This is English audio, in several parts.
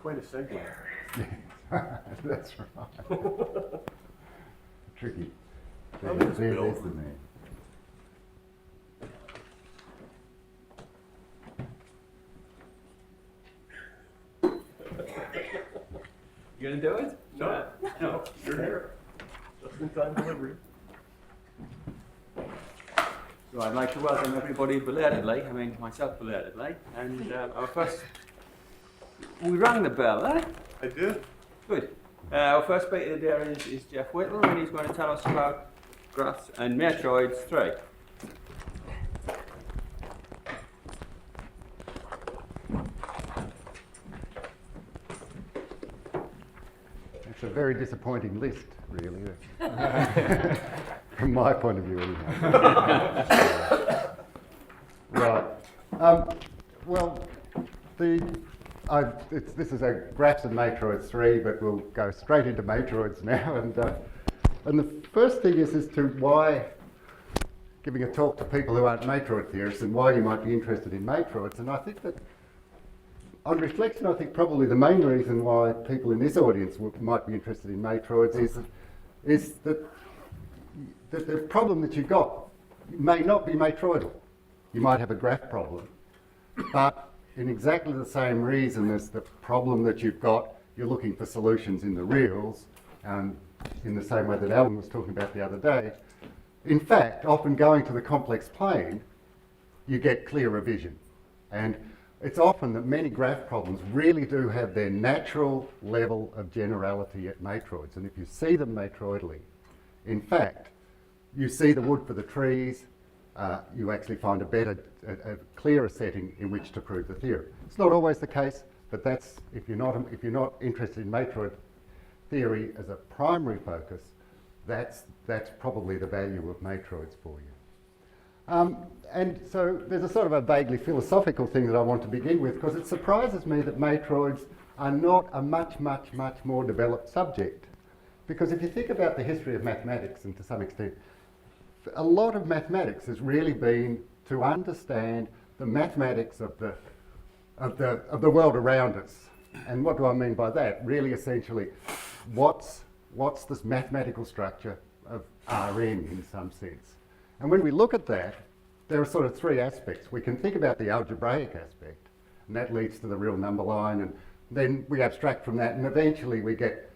Quite a segue. That's right. Tricky. Oh, there's Bill. There's the man. You gonna do it? No. No. You're here. Just in time delivery. So I'd like to welcome everybody belatedly, I mean myself belatedly, and our first, we rang the bell, eh? I did. Good. Our first speaker today is Geoff Whittle, and he's going to tell us about graphs and matroids 3. It's a very disappointing list, really. From my point of view, anyhow. Right. Well, this is a graphs and matroids 3, but we'll go straight into matroids now. And the first thing is to why, giving a talk to people who aren't matroid theorists, and why you might be interested in matroids. And I think that, on reflection, I think probably the main reason why people in this audience might be interested in matroids is that the problem that you've got may not be matroidal. You might have a graph problem, but in exactly the same reason as the problem that you've got, you're looking for solutions in the reals, and in the same way that Alan was talking about the other day. In fact, often going to the complex plane, you get clearer vision. And it's often that many graph problems really do have their natural level of generality at matroids. And if you see them matroidally, in fact, you see the wood for the trees, you actually find a clearer setting in which to prove the theory. It's not always the case, but that's, if you're not interested in matroid theory as a primary focus, that's probably the value of matroids for you. And so there's a sort of a vaguely philosophical thing that I want to begin with, because it surprises me that matroids are not a much more developed subject. Because if you think about the history of mathematics, and to some extent, a lot of mathematics has really been to understand the mathematics of the world around us. And what do I mean by that? Really, essentially, what's this mathematical structure of Rn in some sense? And when we look at that, there are sort of 3 aspects. We can think about the algebraic aspect, and that leads to the real number line, and then we abstract from that, and eventually we get,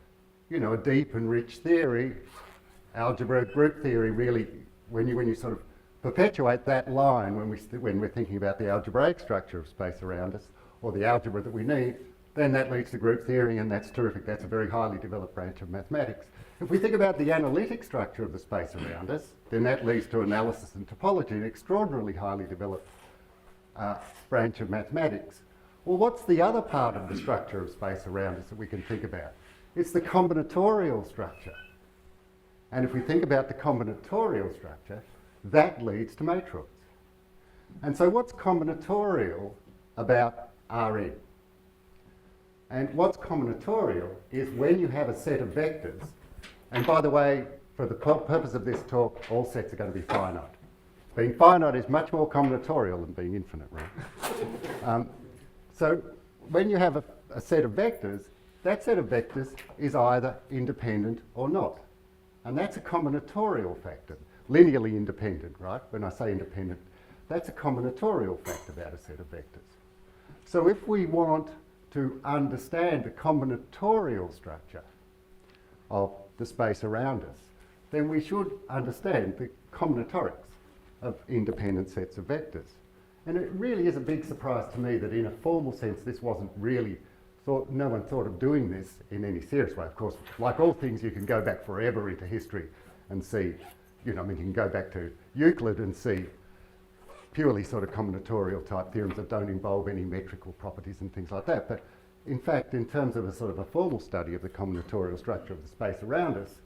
a deep and rich theory. Algebra group theory really, when you sort of perpetuate that line when we're thinking about the algebraic structure of space around us, or the algebra that we need, then that leads to group theory, and that's terrific. That's a very highly developed branch of mathematics. If we think about the analytic structure of the space around us, then that leads to analysis and topology, an extraordinarily highly developed branch of mathematics. Well, what's the other part of the structure of space around us that we can think about? It's the combinatorial structure. And if we think about the combinatorial structure, that leads to matroids. And so what's combinatorial about Rn? And what's combinatorial is when you have a set of vectors, and by the way, for the purpose of this talk, all sets are going to be finite. Being finite is much more combinatorial than being infinite, right? So when you have a set of vectors, that set of vectors is either independent or not. And that's a combinatorial factor, linearly independent, right? When I say independent, that's a combinatorial fact about a set of vectors. So if we want to understand the combinatorial structure of the space around us, then we should understand the combinatorics of independent sets of vectors. And it really is a big surprise to me that in a formal sense this wasn't really no one thought of doing this in any serious way. Of course, like all things, you can go back forever into history and see, you can go back to Euclid and see purely sort of combinatorial type theorems that don't involve any metrical properties and things like that. But in fact, in terms of a sort of a formal study of the combinatorial structure of the space around us,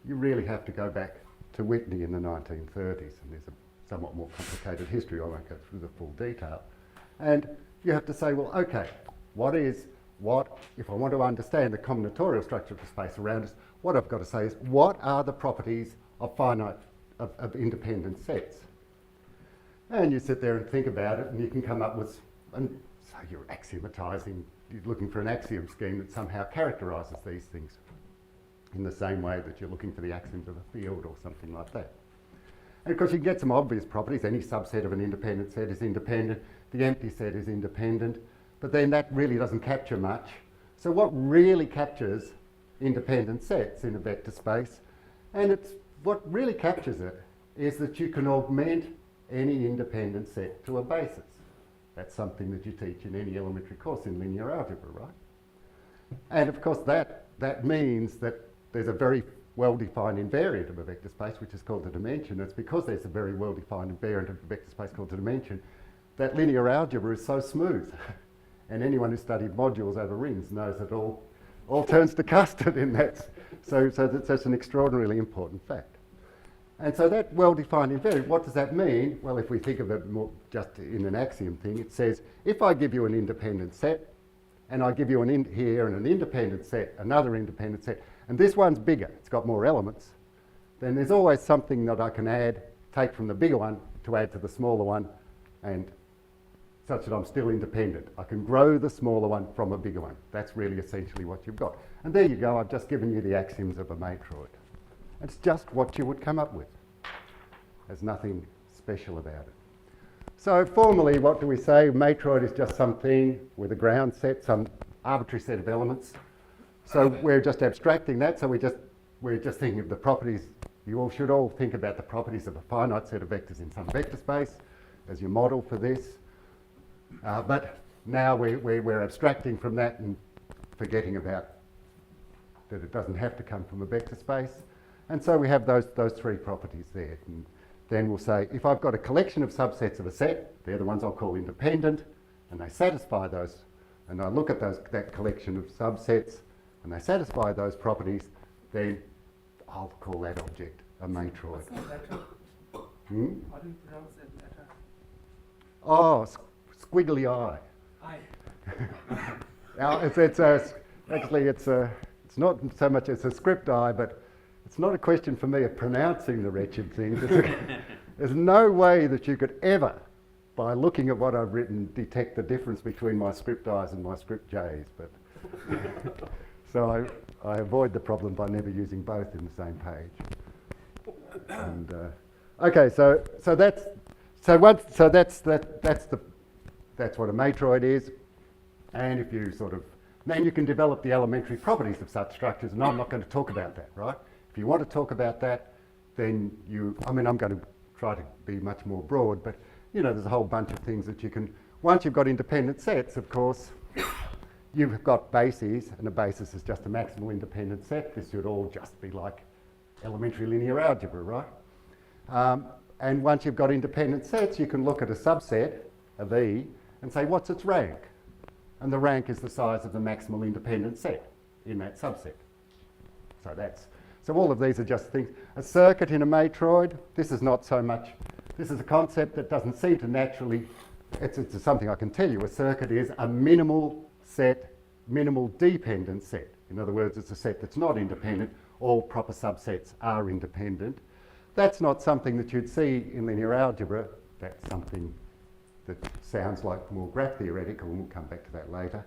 you really have to go back to Whitney in the 1930s, and there's a somewhat more complicated history. I won't go through the full detail. And you have to say, well, okay, if I want to understand the combinatorial structure of the space around us, what I've got to say is, what are the properties of of independent sets? And you sit there and think about it, and you can come up with, and so you're axiomatizing, you're looking for an axiom scheme that somehow characterises these things in the same way that you're looking for the axioms of a field or something like that. And of course you can get some obvious properties. Any subset of an independent set is independent, the empty set is independent, but then that really doesn't capture much. So what really captures independent sets in a vector space, and what really captures it, is that you can augment any independent set to a basis. That's something that you teach in any elementary course in linear algebra, right? And of course that means that there's a very well-defined invariant of a vector space, which is called the dimension. It's because there's a very well-defined invariant of a vector space called the dimension that linear algebra is so smooth. And anyone who studied modules over rings knows that all turns to custard in that. So that's an extraordinarily important fact. And so that well-defined invariant, what does that mean? Well, if we think of it more just in an axiom thing, it says, if I give you an independent set, and I give you here and an independent set, another independent set, and this one's bigger, it's got more elements, then there's always something that I can add, take from the bigger one to add to the smaller one, and such that I'm still independent. I can grow the smaller one from a bigger one. That's really essentially what you've got. And there you go, I've just given you the axioms of a matroid. It's just what you would come up with. There's nothing special about it. So formally, what do we say? Matroid is just something with a ground set, some arbitrary set of elements. So we're just abstracting that, so we're just thinking of the properties. You all should all think about the properties of a finite set of vectors in some vector space as your model for this. But now we're abstracting from that and forgetting about that it doesn't have to come from a vector space. And so we have those three properties there. And then we'll say, if I've got a collection of subsets of a set, they're the ones I'll call independent, and they satisfy those, and I look at that collection of subsets, and they satisfy those properties, then I'll call that object a matroid. How do you pronounce that letter? Oh, squiggly eye. I. Now, it's not so much as a script eye, but it's not a question for me of pronouncing the wretched things. There's no way that you could ever, by looking at what I've written, detect the difference between my script I's and my script J's. But so I avoid the problem by never using both in the same page. And okay, so that's what a matroid is. And if you then you can develop the elementary properties of such structures, and I'm not going to talk about that, right? If you want to talk about that, then I'm going to try to be much more broad, but there's a whole bunch of things that you can, once you've got independent sets, of course, you've got bases, and a basis is just a maximal independent set. This should all just be like elementary linear algebra, right? And once you've got independent sets, you can look at a subset of E and say, what's its rank? And the rank is the size of the maximal independent set in that subset. So all of these are just things. A circuit in a matroid, this is not so much, this is a concept that doesn't seem to naturally, it's something I can tell you. A circuit is a minimal dependent set. In other words, it's a set that's not independent. All proper subsets are independent. That's not something that you'd see in linear algebra. That's something that sounds like more graph theoretical, and we'll come back to that later.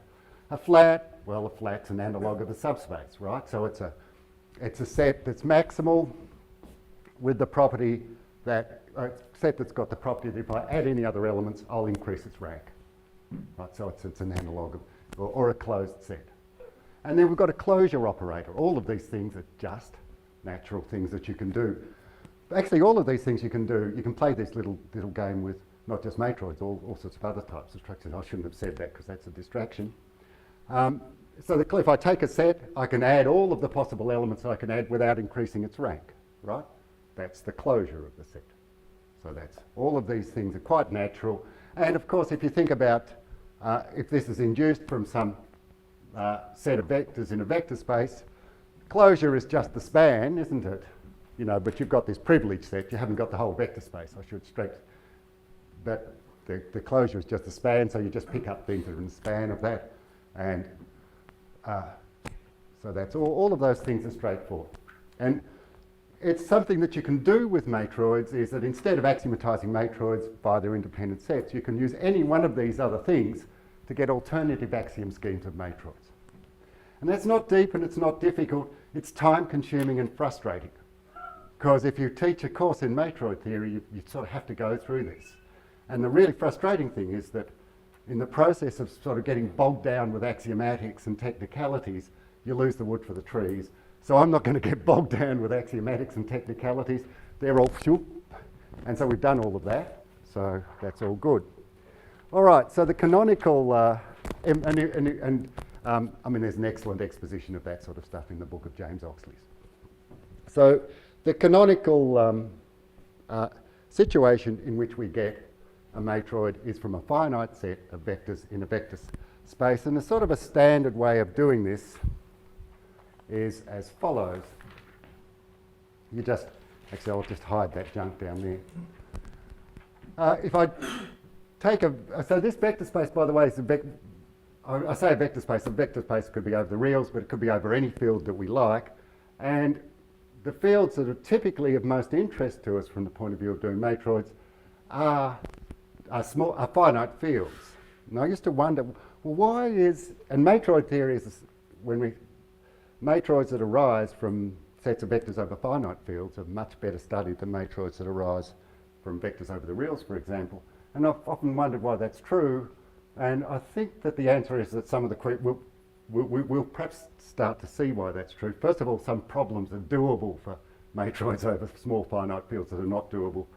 A flat, well, a flat's an analogue of a subspace, right? So it's a set that's maximal with the property that, a set that's got the property that if I add any other elements, I'll increase its rank. Right, so it's an analogue of, or a closed set. And then we've got a closure operator. All of these things are just natural things that you can do. Actually, all of these things you can do, you can play this little game with not just matroids, all sorts of other types of structures. I shouldn't have said that because that's a distraction. So if I take a set, I can add all of the possible elements I can add without increasing its rank, right? That's the closure of the set. So that's, all of these things are quite natural. And of course, if you think about, if this is induced from some set of vectors in a vector space, closure is just the span, isn't it? But you've got this privileged set, you haven't got the whole vector space. I should stress that the closure is just a span, so you just pick up things that are in the span of that. And so that's all of those things are straightforward. And it's something that you can do with matroids is that instead of axiomatizing matroids by their independent sets, you can use any one of these other things to get alternative axiom schemes of matroids. And that's not deep and it's not difficult, it's time consuming and frustrating. Because if you teach a course in matroid theory, you sort of have to go through this. And the really frustrating thing is that in the process of sort of getting bogged down with axiomatics and technicalities, you lose the wood for the trees. So I'm not going to get bogged down with axiomatics and technicalities. They're all phew. And so we've done all of that. So that's all good. All right, so the canonical, I mean, there's an excellent exposition of that sort of stuff in the book of James Oxley's. So the canonical situation in which we get a matroid is from a finite set of vectors in a vector space. And a sort of a standard way of doing this is as follows. You just, actually I'll just hide that junk down there. If I take so this vector space, by the way, is I say a vector space could be over the reals, but it could be over any field that we like. And the fields that are typically of most interest to us from the point of view of doing matroids are finite fields. And I used to wonder, well, why is, and matroid theory is matroids that arise from sets of vectors over finite fields are much better studied than matroids that arise from vectors over the reals, for example. And I've often wondered why that's true. And I think that the answer is that some of the we'll perhaps start to see why that's true. First of all, some problems are doable for matroids over small finite fields that are not doable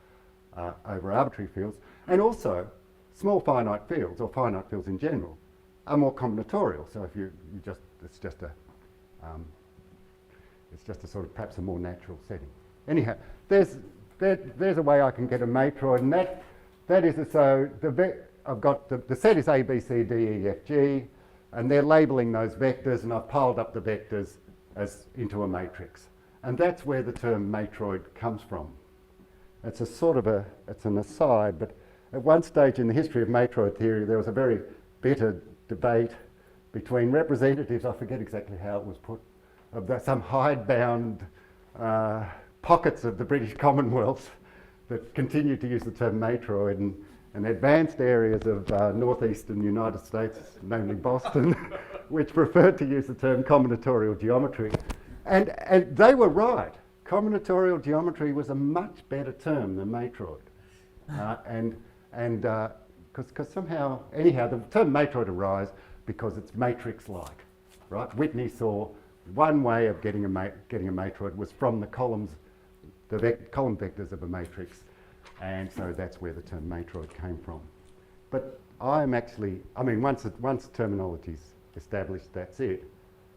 over arbitrary fields. And also, small finite fields, or finite fields in general, are more combinatorial. So if it's just a sort of perhaps a more natural setting. Anyhow, there's a way I can get a matroid, and that is so I've got the set is A, B, C, D, E, F, G, and they're labelling those vectors, and I've piled up the vectors into a matrix. And that's where the term matroid comes from. It's a sort of it's an aside, but at one stage in the history of matroid theory, there was a very bitter debate between representatives, I forget exactly how it was put, of some hidebound pockets of the British Commonwealth that continued to use the term matroid, and advanced areas of northeastern United States, namely Boston, which preferred to use the term combinatorial geometry. And they were right. Combinatorial geometry was a much better term than matroid. Because somehow, anyhow, the term matroid arose because it's matrix-like, right? Whitney saw one way of getting a matroid was from the columns, column vectors of a matrix, and so that's where the term matroid came from. But I'm actually, I mean, once terminology's established, that's it.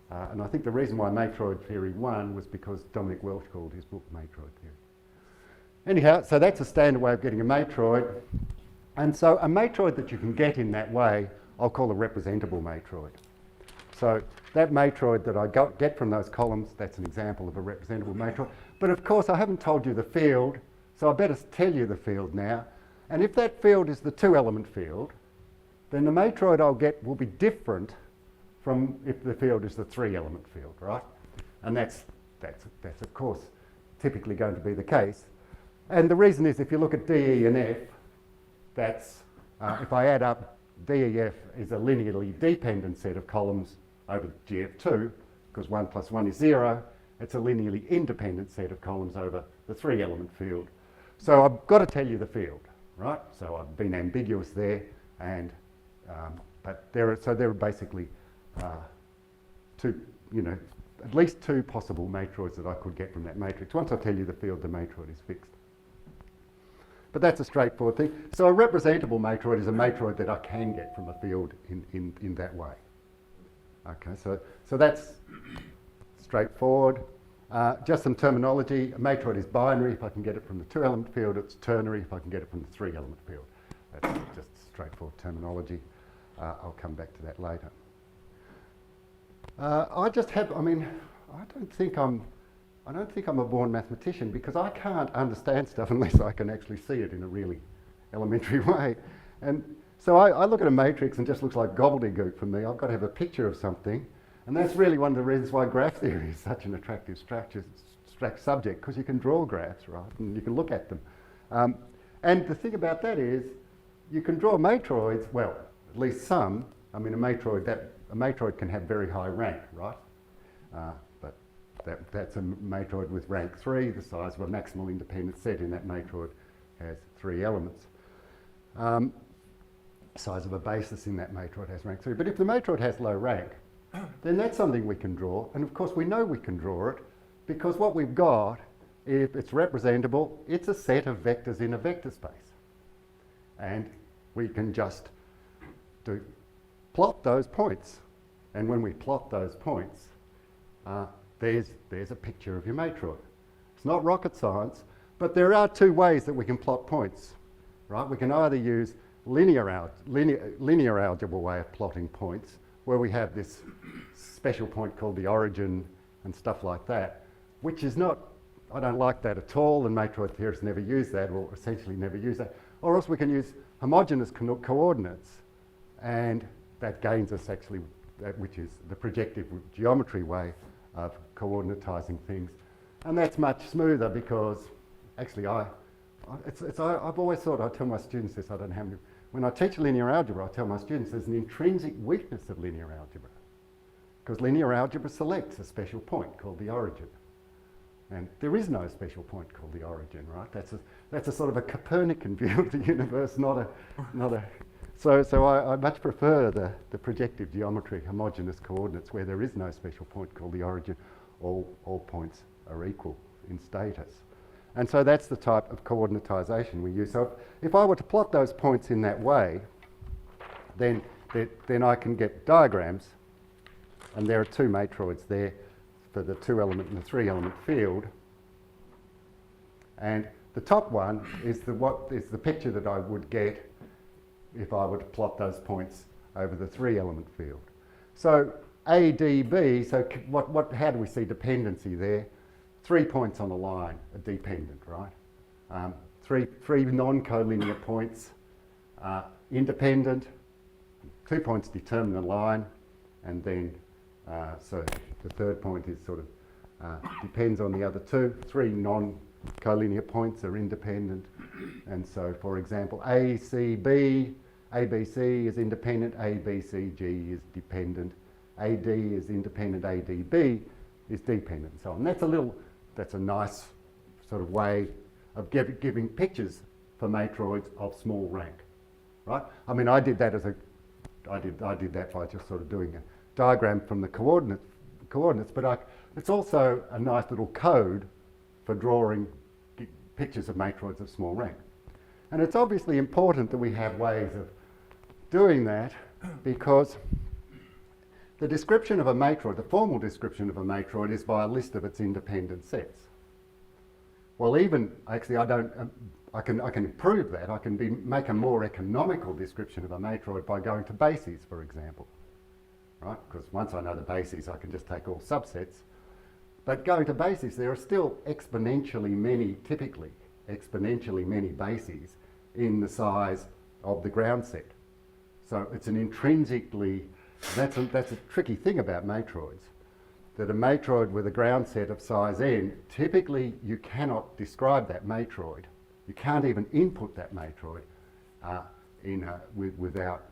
And I think the reason why matroid theory won was because Dominic Welch called his book Matroid Theory. Anyhow, so that's a standard way of getting a matroid. And so a matroid that you can get in that way, I'll call a representable matroid. So that matroid that I get from those columns, that's an example of a representable matroid. But of course, I haven't told you the field, so I better tell you the field now. And if that field is the two-element field, then the matroid I'll get will be different from if the field is the three-element field, right? And that's of course typically going to be the case. And the reason is if you look at D, E and F, that's, if I add up D, E, F is a linearly dependent set of columns over GF2, because 1 plus 1 is 0. It's a linearly independent set of columns over the three-element field. So I've got to tell you the field, right? So I've been ambiguous there, and but there are basically at least two possible matroids that I could get from that matrix. Once I tell you the field, the matroid is fixed. But that's a straightforward thing. So a representable matroid is a matroid that I can get from a field in that way. Okay, so that's straightforward. Just some terminology. A matroid is binary if I can get it from the two-element field. It's ternary if I can get it from the three-element field. That's just straightforward terminology. I'll come back to that later. I don't think I'm a born mathematician because I can't understand stuff unless I can actually see it in a really elementary way. And so I look at a matrix and it just looks like gobbledygook for me. I've got to have a picture of something. And that's really one of the reasons why graph theory is such an attractive subject, because you can draw graphs, right? And you can look at them. And the thing about that is you can draw matroids, well, at least some, I mean, a matroid can have very high rank, right? But that's a matroid with rank 3, the size of a maximal independent set in that matroid has 3 elements. Size of a basis in that matroid has rank 3. But if the matroid has low rank, then that's something we can draw. And of course we know we can draw it because what we've got, if it's representable, it's a set of vectors in a vector space. And we can just plot those points. And when we plot those points, there's a picture of your matroid. It's not rocket science, but there are 2 ways that we can plot points, right? We can either use linear algebra way of plotting points, where we have this special point called the origin and stuff like that, which is not, I don't like that at all, and matroid theorists never use that, or essentially never use that. Or else we can use homogeneous coordinates, and that gains us actually, which is the projective geometry way of coordinatizing things. And that's much smoother because actually I've always thought, I tell my students this, I don't know how many, when I teach linear algebra, I tell my students there's an intrinsic weakness of linear algebra because linear algebra selects a special point called the origin. And there is no special point called the origin, right? That's a sort of a Copernican view of the universe, not a. So I much prefer the projective geometry, homogeneous coordinates, where there is no special point called the origin. All points are equal in status. And so that's the type of coordinatization we use. So if I were to plot those points in that way, then I can get diagrams, and there are 2 matroids there for the 2-element and the 3-element field. And the top one is the picture that I would get if I were to plot those points over the 3-element field. So A, D, B, so how do we see dependency there? 3 points on a line are dependent, right? Three non-collinear points are independent, 2 points determine the line, and then so the third point is sort of depends on the other 2. 3 non-collinear points are independent, and so for example A, C, B, A, B, C is independent, A, B, C, G is dependent, A, D is independent, A, D, B is dependent, and so on. That's a nice sort of way of giving pictures for matroids of small rank, right? I mean, I did that I did that by just sort of doing a diagram from the coordinates, but it's also a nice little code for drawing pictures of matroids of small rank. And it's obviously important that we have ways of doing that because the description of a matroid, the formal description of a matroid is by a list of its independent sets. Well, even, actually I can improve that. I can make a more economical description of a matroid by going to bases, for example, right? Because once I know the bases, I can just take all subsets. But going to bases, there are still typically exponentially many bases in the size of the ground set. So it's an intrinsically, that's a tricky thing about matroids, that a matroid with a ground set of size n, typically you cannot describe that matroid. You can't even input that matroid without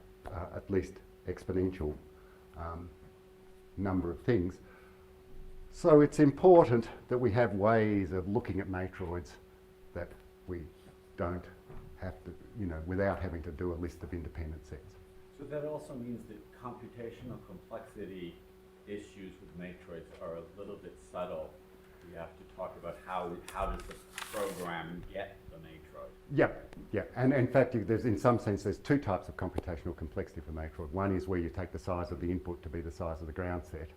at least exponential number of things. So it's important that we have ways of looking at matroids that we don't have to, without having to do a list of independent sets. So that also means that computational complexity issues with matroids are a little bit subtle. You have to talk about how does the program get the matroid. Yeah, and in fact, in some sense, there's 2 types of computational complexity for matroid. One is where you take the size of the input to be the size of the ground set,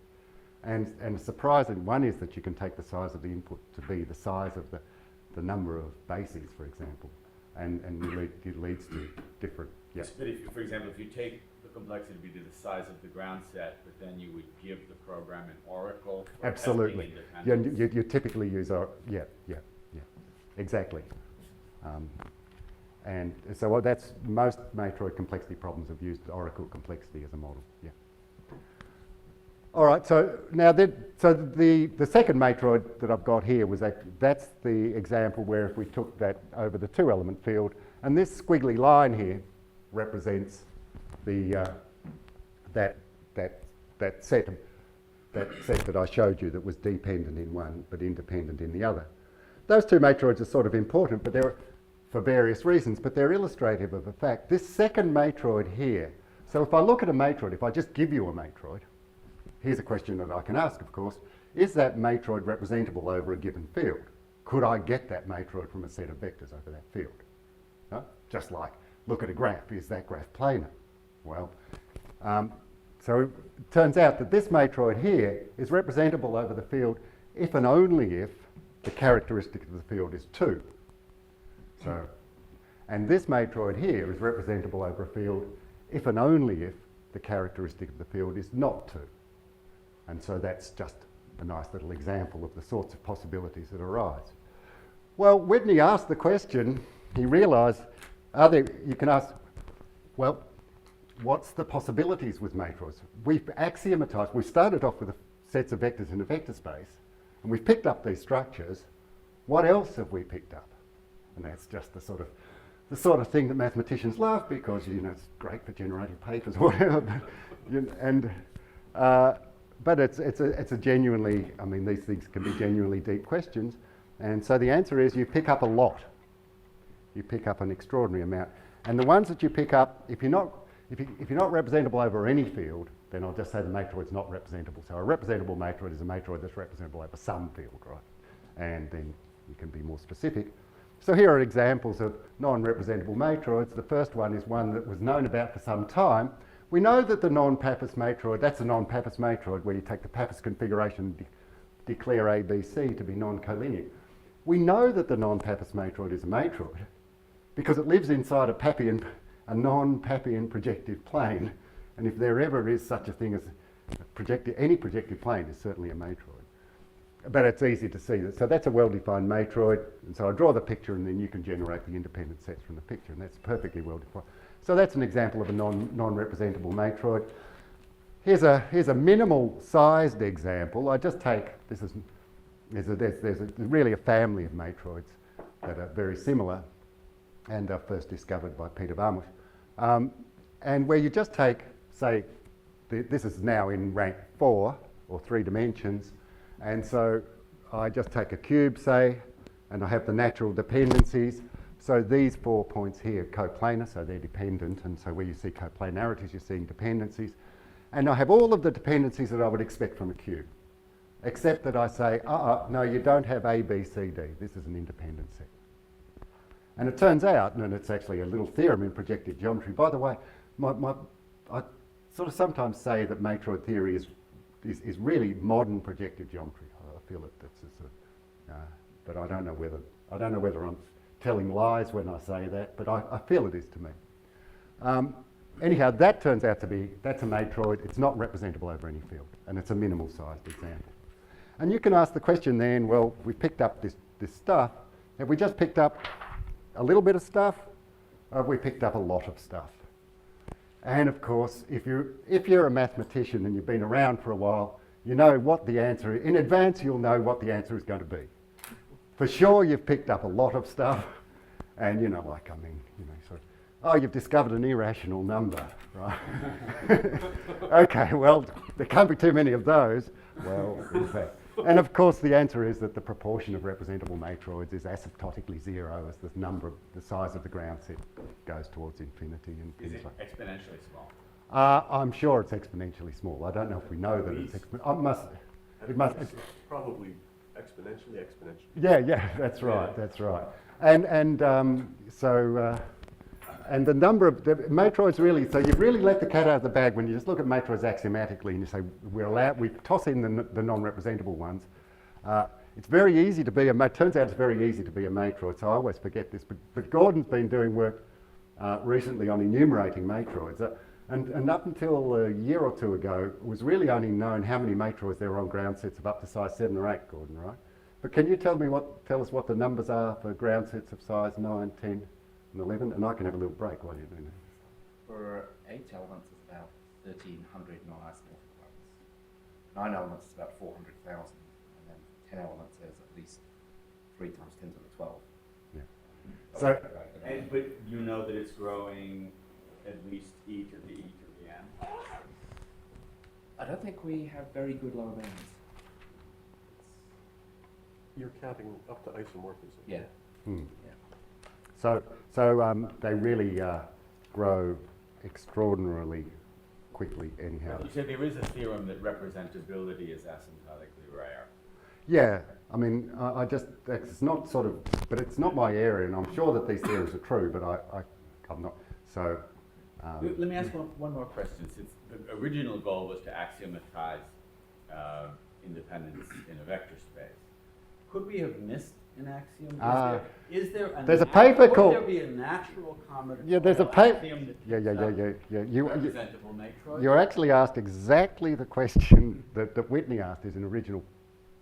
and a surprising one is that you can take the size of the input to be the size of the number of bases, for example, and it leads to different. Yeah. But for example, if you take the complexity to be the size of the ground set, but then you would give the program an oracle for absolutely. Yeah, you typically use exactly. And so that's most matroid complexity problems have used oracle complexity as a model. Yeah. All right. So now the second matroid that I've got here was that's the example where if we took that over the 2-element field, and this squiggly line here represents the that set that I showed you that was dependent in one but independent in the other. Those two matroids are sort of important, but they're for various reasons, but they're illustrative of a fact. This second matroid here, so if I look at a matroid, if I just give you a matroid, here's a question that I can ask, of course, is that matroid representable over a given field? Could I get that matroid from a set of vectors over that field? No? Just like, look at a graph, is that graph planar? Well, so it turns out that this matroid here is representable over the field if and only if the characteristic of the field is 2. So, and this matroid here is representable over a field if and only if the characteristic of the field is not 2. And so that's just a nice little example of the sorts of possibilities that arise. Well, Whitney asked the question, he realised, you can ask, well, what's the possibilities with matroids? We've axiomatized, we started off with sets of vectors in a vector space, and we've picked up these structures. What else have we picked up? And that's just the sort of thing that mathematicians love because, you know, it's great for generating papers or whatever. But it's a genuinely, I mean, these things can be genuinely deep questions. And so the answer is you pick up a lot. You pick up an extraordinary amount. And the ones that you pick up, if you're not representable over any field, then I'll just say the matroid's not representable. So a representable matroid is a matroid that's representable over some field, right? And then you can be more specific. So here are examples of non-representable matroids. The first one is one that was known about for some time. We know that the non-Pappus matroid, that's a non-Pappus matroid where you take the Pappus configuration and declare ABC to be non-collinear. We know that the non-Pappus matroid is a matroid because it lives inside a non-Pappian projective plane, and if there ever is such a thing as any projective plane is certainly a matroid. But it's easy to see that. So that's a well-defined matroid, and so I draw the picture and then you can generate the independent sets from the picture, and that's perfectly well-defined. So that's an example of a non-representable matroid. Here's a minimal sized example. I just take, there's really a family of matroids that are very similar and are first discovered by Peter Barmush. And where you just take, say, this is now in rank 4 or 3 dimensions, and so I just take a cube, say, and I have the natural dependencies. So these 4 points here are coplanar, so they're dependent, and so where you see coplanarities, you're seeing dependencies. And I have all of the dependencies that I would expect from a cube, except that I say, no, you don't have A, B, C, D. This is an independent set. And it turns out, and it's actually a little theorem in projective geometry. By the way, I sort of sometimes say that matroid theory is really modern projective geometry. I feel but I don't know whether I'm telling lies when I say that, but I feel it is to me. Anyhow, that turns out to be, that's a matroid. It's not representable over any field, and it's a minimal sized example. And you can ask the question then, well, we picked up this stuff. Have we just picked up a little bit of stuff, or have we picked up a lot of stuff? And of course, if you're a mathematician and you've been around for a while, you know what the answer is. In advance, you'll know what the answer is going to be. For sure, you've picked up a lot of stuff, and you've discovered an irrational number, right? Okay, well, there can't be too many of those. Well, in fact. And of course, the answer is that the proportion of representable matroids is asymptotically 0 as the size of the ground set goes towards infinity. And is things it like exponentially small? I'm sure it's exponentially small. I don't know if we know that it's exponential. It's probably exponentially. Yeah, that's right, that's right. And the number of the matroids really, so you've really let the cat out of the bag when you just look at matroids axiomatically and you say, we toss in the non-representable ones. It's very easy to be turns out it's very easy to be a matroid, so I always forget this, but Gordon's been doing work recently on enumerating matroids. And up until a year or two ago, it was really only known how many matroids there were on ground sets of up to size 7 or 8, Gordon, right? But can you tell us what the numbers are for ground sets of size 9, 10, and 11? And I can have a little break while you're doing that. For 8 elements, it's about 1,300 non-isomorphic ones. 9 elements is about 400,000. And then 10 elements is at least 3 times 10 to the 12. Yeah. So, But you know that it's growing at least e to the n? I don't think we have very good lower bounds. You're counting up to isomorphism. Yeah. Hmm. Yeah. So they really grow extraordinarily quickly anyhow. You said there is a theorem that representability is asymptotically rare. Yeah, I mean, I just, it's not sort of, but it's not my area, and I'm sure that these theories are true, but I'm not, so. Let me ask one more question. Since the original goal was to axiomatize independence in a vector space, could we have missed an axiom? Is there there's a paper called. Would there be a natural combinatorial Yeah, there's a paper. axiom that Yeah. representable matroid? You're actually asked exactly the question that Whitney asked in an original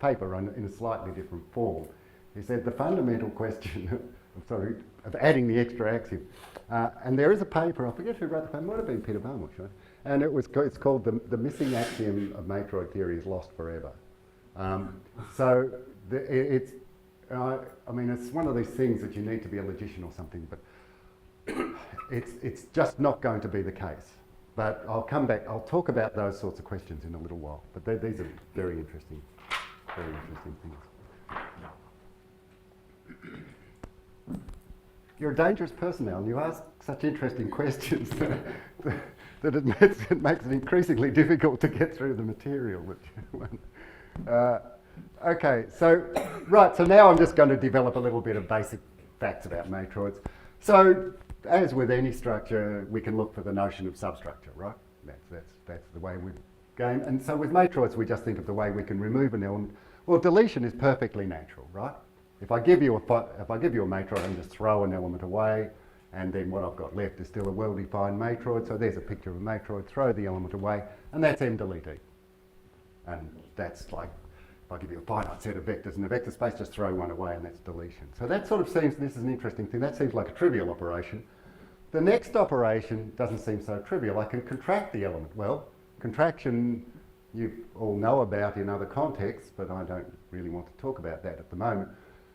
paper in a slightly different form. He said the fundamental question of adding the extra axiom. And there is a paper, I forget who wrote the paper, it might have been Peter Barnwell, right? And it's called the Missing Axiom of Matroid Theory is Lost Forever. So it's, I mean, it's one of these things that you need to be a logician or something, but it's just not going to be the case. But I'll come back, I'll talk about those sorts of questions in a little while. But these are very interesting things. You're a dangerous person now, and you ask such interesting questions that it makes it increasingly difficult to get through the material. Okay, so now I'm just going to develop a little bit of basic facts about matroids. So, as with any structure, we can look for the notion of substructure, right? That's the way we game. And so with matroids, we just think of the way we can remove an element. Well, deletion is perfectly natural, right? If I give you a matroid and just throw an element away, and then what I've got left is still a well-defined matroid. So there's a picture of a matroid, throw the element away, and that's M delete E. And that's like, if I give you a finite set of vectors in a vector space, just throw one away and that's deletion. So that sort of seems, this is an interesting thing, that seems like a trivial operation. The next operation doesn't seem so trivial. I can contract the element. Well, contraction you all know about in other contexts, but I don't really want to talk about that at the moment.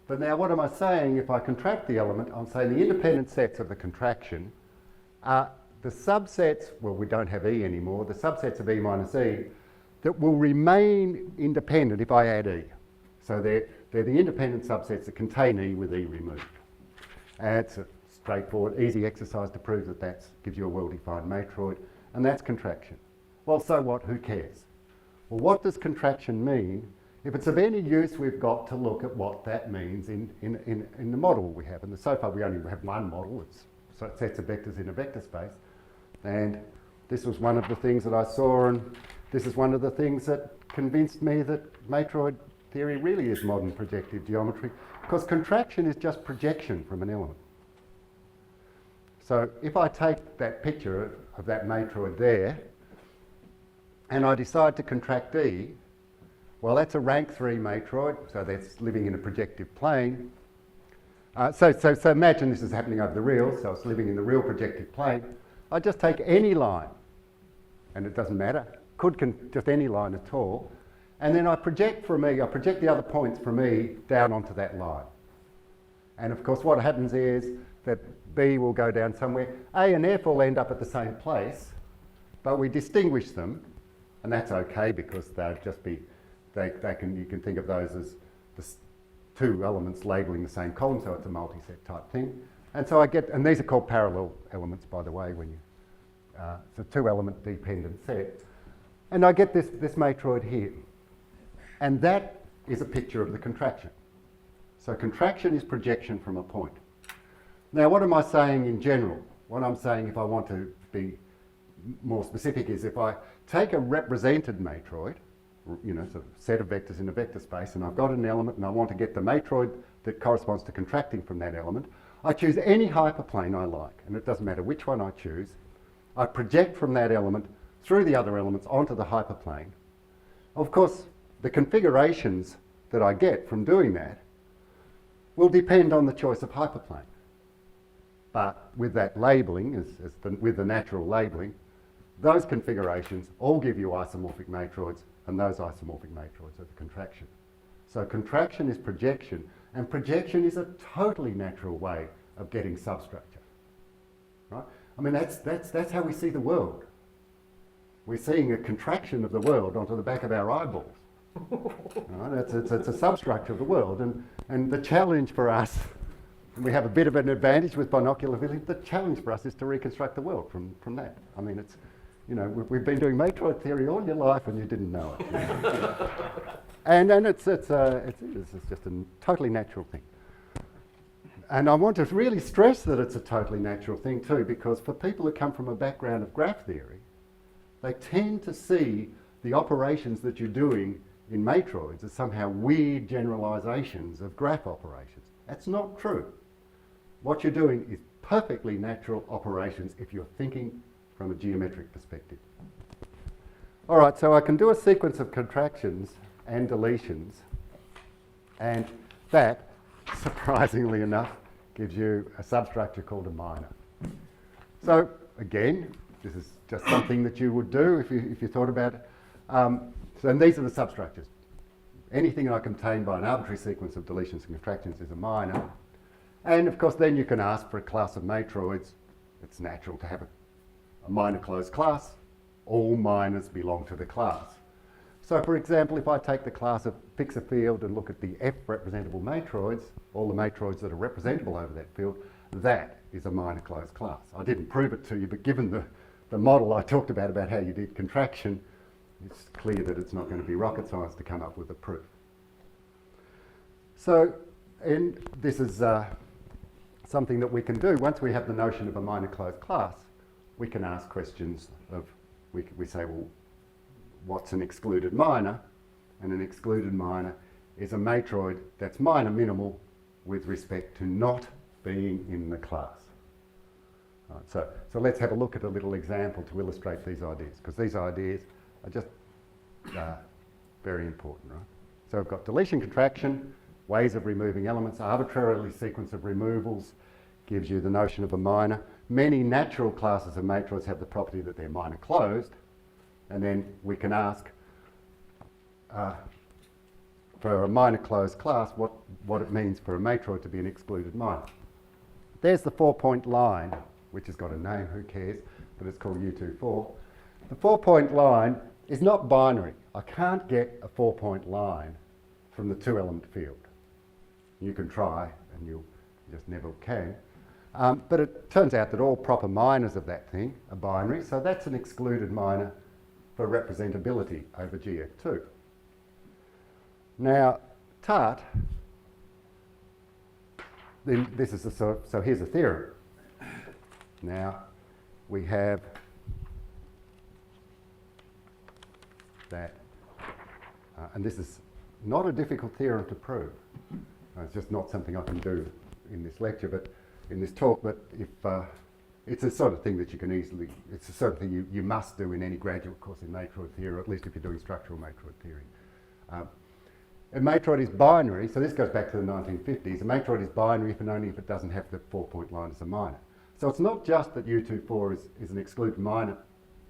But now what am I saying? If I contract the element, I'm saying the independent sets of the contraction are the subsets, well, we don't have E anymore, the subsets of E minus E that will remain independent if I add E. So they're the independent subsets that contain E with E removed. And it's a straightforward, easy exercise to prove that gives you a well-defined matroid, and that's contraction. Well, so what? Who cares? Well, what does contraction mean? If it's of any use, we've got to look at what that means in the model we have. And so far we only have one model, it's sets of vectors in a vector space. And this was one of the things that I saw, and this is one of the things that convinced me that matroid theory really is modern projective geometry, because contraction is just projection from an element. So if I take that picture of that matroid there, and I decide to contract E, well, that's a rank 3 matroid, so that's living in a projective plane. So imagine this is happening over the real, so it's living in the real projective plane. I just take any line, and it doesn't matter, just any line at all, and then I project from E, I project the other points from E down onto that line. And of course what happens is that B will go down somewhere, A and F will end up at the same place, but we distinguish them, and that's okay because they'll just be, you can think of those as the two elements labelling the same column, so it's a multi-set type thing. And so I get, and these are called parallel elements, by the way, when you, it's a two-element dependent set. And I get this matroid here. And that is a picture of the contraction. So contraction is projection from a point. Now, what am I saying in general? What I'm saying, if I want to be more specific, is if I take a represented matroid, you know, sort of set of vectors in a vector space, and I've got an element and I want to get the matroid that corresponds to contracting from that element, I choose any hyperplane I like, and it doesn't matter which one I choose. I project from that element through the other elements onto the hyperplane. Of course, the configurations that I get from doing that will depend on the choice of hyperplane. But with that labelling, with the natural labelling, those configurations all give you isomorphic matroids, and those isomorphic matroids are the contraction. So contraction is projection, and projection is a totally natural way of getting substructure. Right? I mean, that's how we see the world. we're seeing a contraction of the world onto the back of our eyeballs. Right? It's a substructure of the world, and the challenge for us, and we have a bit of an advantage with binocular vision, the challenge for us is to reconstruct the world from that. I mean, it's, you know, we've been doing matroid theory all your life and you didn't know it. You know? and it's just a totally natural thing. And I want to really stress that it's a totally natural thing too, because for people who come from a background of graph theory, they tend to see the operations that you're doing in matroids as somehow weird generalizations of graph operations. That's not true. What you're doing is perfectly natural operations if you're thinking from a geometric perspective. All right, so I can do a sequence of contractions and deletions, and that, surprisingly enough, gives you a substructure called a minor. So again, this is just something that you would do if you thought about it. And these are the substructures. Anything I contain by an arbitrary sequence of deletions and contractions is a minor. And of course, then you can ask for a class of matroids. It's natural to have a minor closed class. All minors belong to the class. So for example, if I take the class of fix a field and look at the F representable matroids, all the matroids that are representable over that field, that is a minor closed class. I didn't prove it to you, but given the model I talked about how you did contraction, it's clear that it's not going to be rocket science to come up with a proof. So, and this is something that we can do. Once we have the notion of a minor closed class, we can ask questions of, we say, well, what's an excluded minor? And an excluded minor is a matroid that's minor minimal with respect to not being in the class. Right, so let's have a look at a little example to illustrate these ideas, because these ideas are just very important, right? So we've got deletion, contraction, ways of removing elements, arbitrarily sequence of removals gives you the notion of a minor. Many natural classes of matroids have the property that they're minor closed, and then we can ask for a minor closed class what it means for a matroid to be an excluded minor. There's the 4-point line, which has got a name, who cares, but it's called U24. The 4-point line is not binary. I can't get a 4-point line from the 2-element field. You can try, and you just never can. But it turns out that all proper minors of that thing are binary, so that's an excluded minor for representability over GF2. Now, tart, then this is so here's a theorem. Now, we have that, and this is not a difficult theorem to prove. It's just not something I can do in this lecture, but in this talk, but if it's the sort of thing that you can easily, it's the sort of thing you must do in any graduate course in matroid theory, or at least if you're doing structural matroid theory. A matroid is binary, so this goes back to the 1950s. A matroid is binary if and only if it doesn't have the 4-point line as a minor. So it's not just that U24 is an excluded minor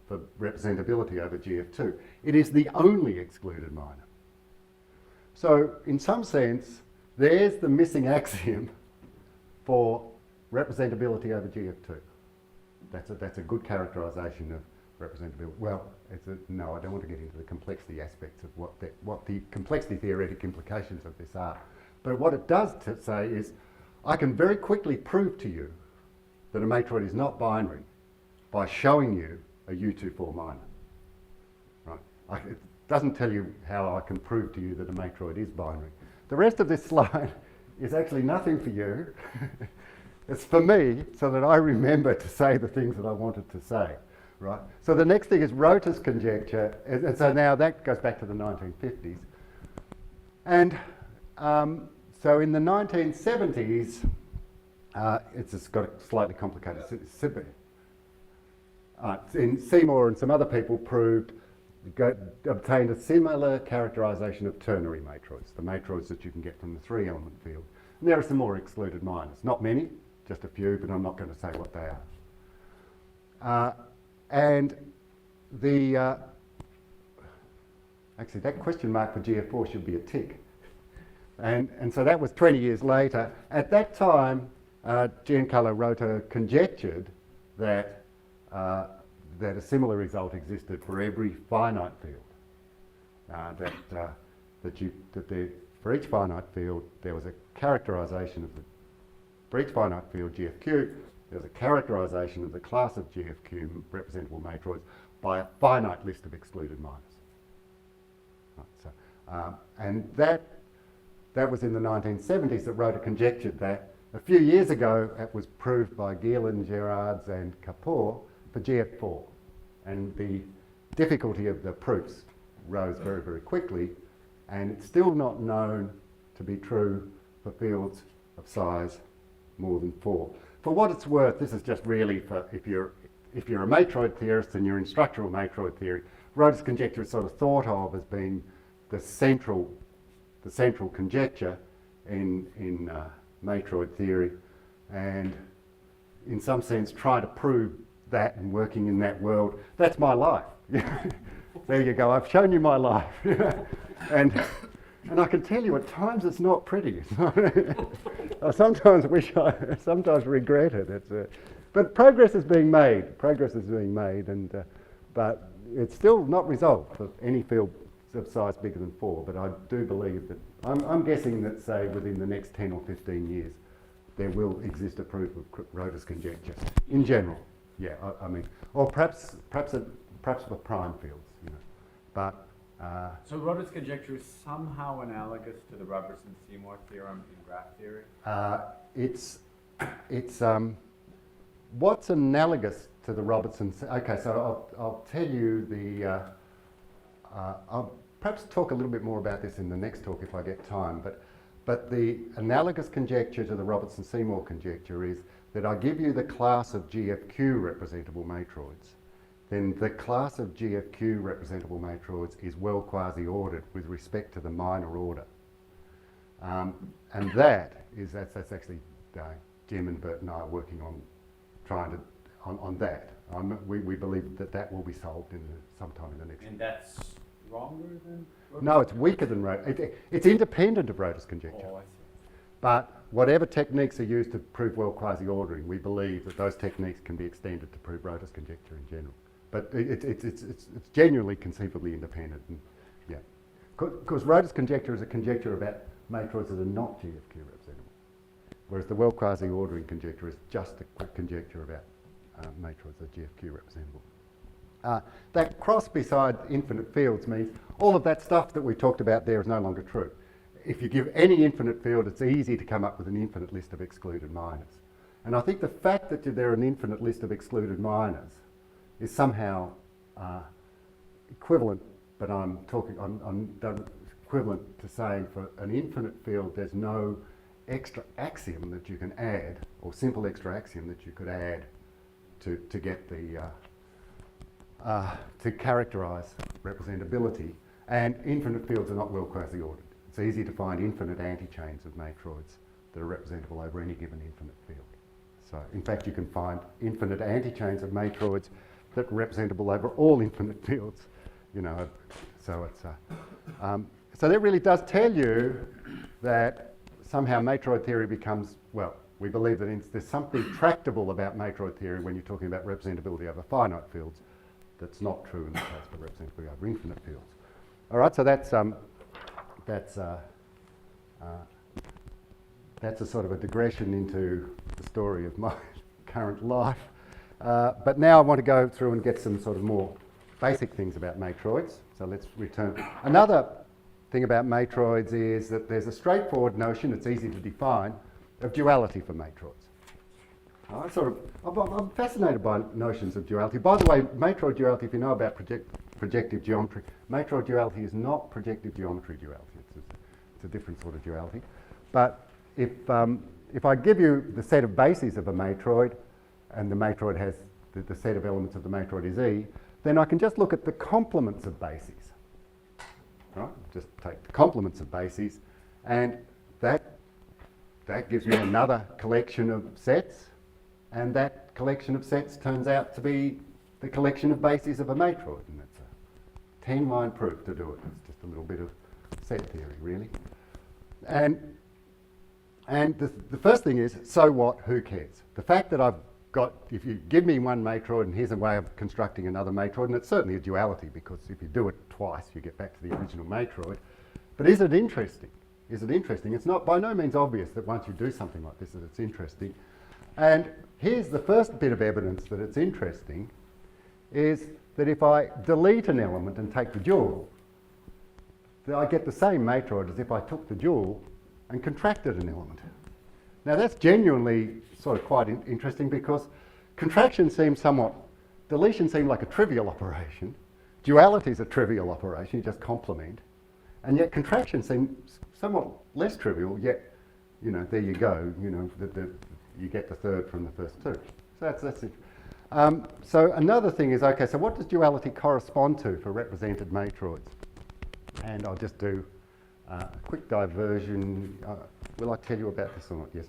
for representability over GF2. It is the only excluded minor. So in some sense, there's the missing axiom for representability over GF2. That's a good characterisation of representability. Well, no, I don't want to get into the complexity aspects of what the complexity theoretic implications of this are. But what it does say is, I can very quickly prove to you that a matroid is not binary by showing you a U24 minor. Right? It doesn't tell you how I can prove to you that a matroid is binary. The rest of this slide is actually nothing for you. It's for me, so that I remember to say the things that I wanted to say, right? So the next thing is Rota's conjecture, and so now that goes back to the 1950s. And so in the 1970s, it's just got a slightly complicated. In Seymour and some other people obtained a similar characterisation of ternary matroids, the matroids that you can get from the 3-element field. And there are some more excluded minors, not many, just a few, but I'm not going to say what they are. And the, actually that question mark for GF4 should be a tick. And so that was 20 years later. At that time, Giancarlo Rota conjectured that that a similar result existed for every finite field. For each finite field, there was a characterisation of for each finite field GFQ, there was a characterisation of the class of GFQ representable matroids by a finite list of excluded minors. Right, so, and that was in the 1970s that Rota conjectured that. A few years ago, it was proved by Gielen, Gerards and Kapoor for GF4. And the difficulty of the proofs rose very, very quickly, and it's still not known to be true for fields of size more than 4. For what it's worth, this is just really for if you're a matroid theorist and you're in structural matroid theory, Rota's conjecture is sort of thought of as being the central conjecture in matroid theory, and in some sense try to prove that and working in that world. That's my life. There you go, I've shown you my life. and I can tell you at times it's not pretty. I sometimes sometimes regret it. But progress is being made, and but it's still not resolved for any field of size bigger than 4, but I do believe that, I'm guessing that, say, within the next 10 or 15 years, there will exist a proof of Rota's conjecture, in general. Yeah, I mean, or perhaps for prime fields, you know, but... So Rota's conjecture is somehow analogous to the Robertson-Seymour theorem in graph theory? It's what's analogous to the Robertson... Okay, so I'll tell you I'll perhaps talk a little bit more about this in the next talk if I get time, but the analogous conjecture to the Robertson-Seymour conjecture is that I give you the class of GFQ representable matroids, then the class of GFQ representable matroids is well quasi-ordered with respect to the minor order. And that's actually Jim and Bert and I are working on on that. We believe that will be solved sometime in the next year. And that's stronger than Rota's? No, it's weaker than Rota. It's independent of Rota's conjecture. Oh, I see. But whatever techniques are used to prove well quasi-ordering, we believe that those techniques can be extended to prove Rota's conjecture in general. But it's genuinely conceivably independent. And, yeah, because Rota's conjecture is a conjecture about matroids that are not GFQ representable, whereas the well quasi-ordering conjecture is just a conjecture about matroids that are GFQ representable. That cross beside infinite fields means all of that stuff that we talked about there is no longer true. If you give any infinite field, it's easy to come up with an infinite list of excluded minors. And I think the fact that there are an infinite list of excluded minors is somehow equivalent, but I'm equivalent to saying for an infinite field there's no extra axiom that you can add, or simple extra axiom that you could add to get the to characterise representability, and infinite fields are not well quasi-ordered. It's easy to find infinite antichains of matroids that are representable over any given infinite field. So, in fact, you can find infinite antichains of matroids that are representable over all infinite fields. You know, so it's so that really does tell you that somehow matroid theory becomes, well, we believe that there's something tractable about matroid theory when you're talking about representability over finite fields that's not true in the case for representability over infinite fields. All right, so that's a sort of a digression into the story of my current life. But now I want to go through and get some sort of more basic things about matroids. So let's return. Another thing about matroids is that there's a straightforward notion, it's easy to define, of duality for matroids. I'm fascinated by notions of duality. By the way, matroid duality, if you know about projective geometry, matroid duality is not projective geometry duality. It's a different sort of duality. But if I give you the set of bases of a matroid, and the matroid has the set of elements of the matroid is E, then I can just look at the complements of bases. Right? Just take the complements of bases, and that gives me another collection of sets, and that collection of sets turns out to be the collection of bases of a matroid, and that's a 10-line proof to do it. It's just a little bit of set theory, really. And the first thing is, so what, who cares? The fact that I've if you give me one matroid and here's a way of constructing another matroid, and it's certainly a duality because if you do it twice, you get back to the original matroid. But is it interesting? Is it interesting? It's not by no means obvious that once you do something like this that it's interesting. And here's the first bit of evidence that it's interesting, is that if I delete an element and take the dual, that I get the same matroid as if I took the dual and contracted an element. Now that's genuinely sort of quite interesting because contraction seems deletion seems like a trivial operation, duality is a trivial operation, you just complement, and yet contraction seems somewhat less trivial, yet, you know, there you go, you know, you get the third from the first two. So that's it. So another thing is, okay, so what does duality correspond to for represented matroids? And I'll just do a quick diversion. Will I tell you about this or not? Yes.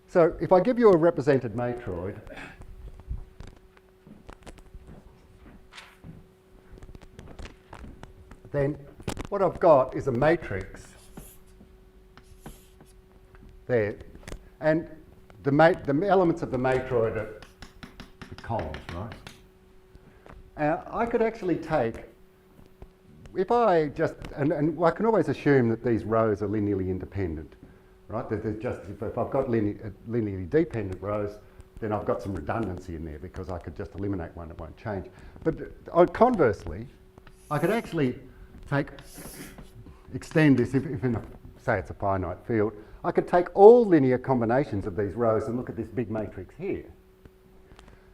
So if I give you a represented matroid, then what I've got is a matrix there. And the elements of the matroid are the columns, right? I could actually take, if I just, and I can always assume that these rows are linearly independent, right? If I've got linearly dependent rows, then I've got some redundancy in there because I could just eliminate one that won't change. But conversely, I could actually extend this, if say it's a finite field, I could take all linear combinations of these rows and look at this big matrix here.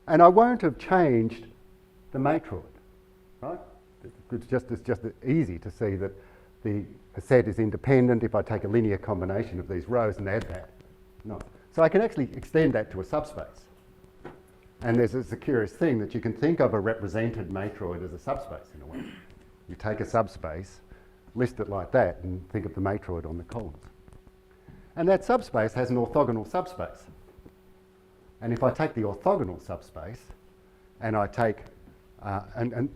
And I won't have changed the matroid, right? It's just easy to see that the set is independent if I take a linear combination of these rows and add that. No. So I can actually extend that to a subspace. And there's a curious thing that you can think of a represented matroid as a subspace in a way. You take a subspace, list it like that, and think of the matroid on the columns. And that subspace has an orthogonal subspace. And if I take the orthogonal subspace and I take and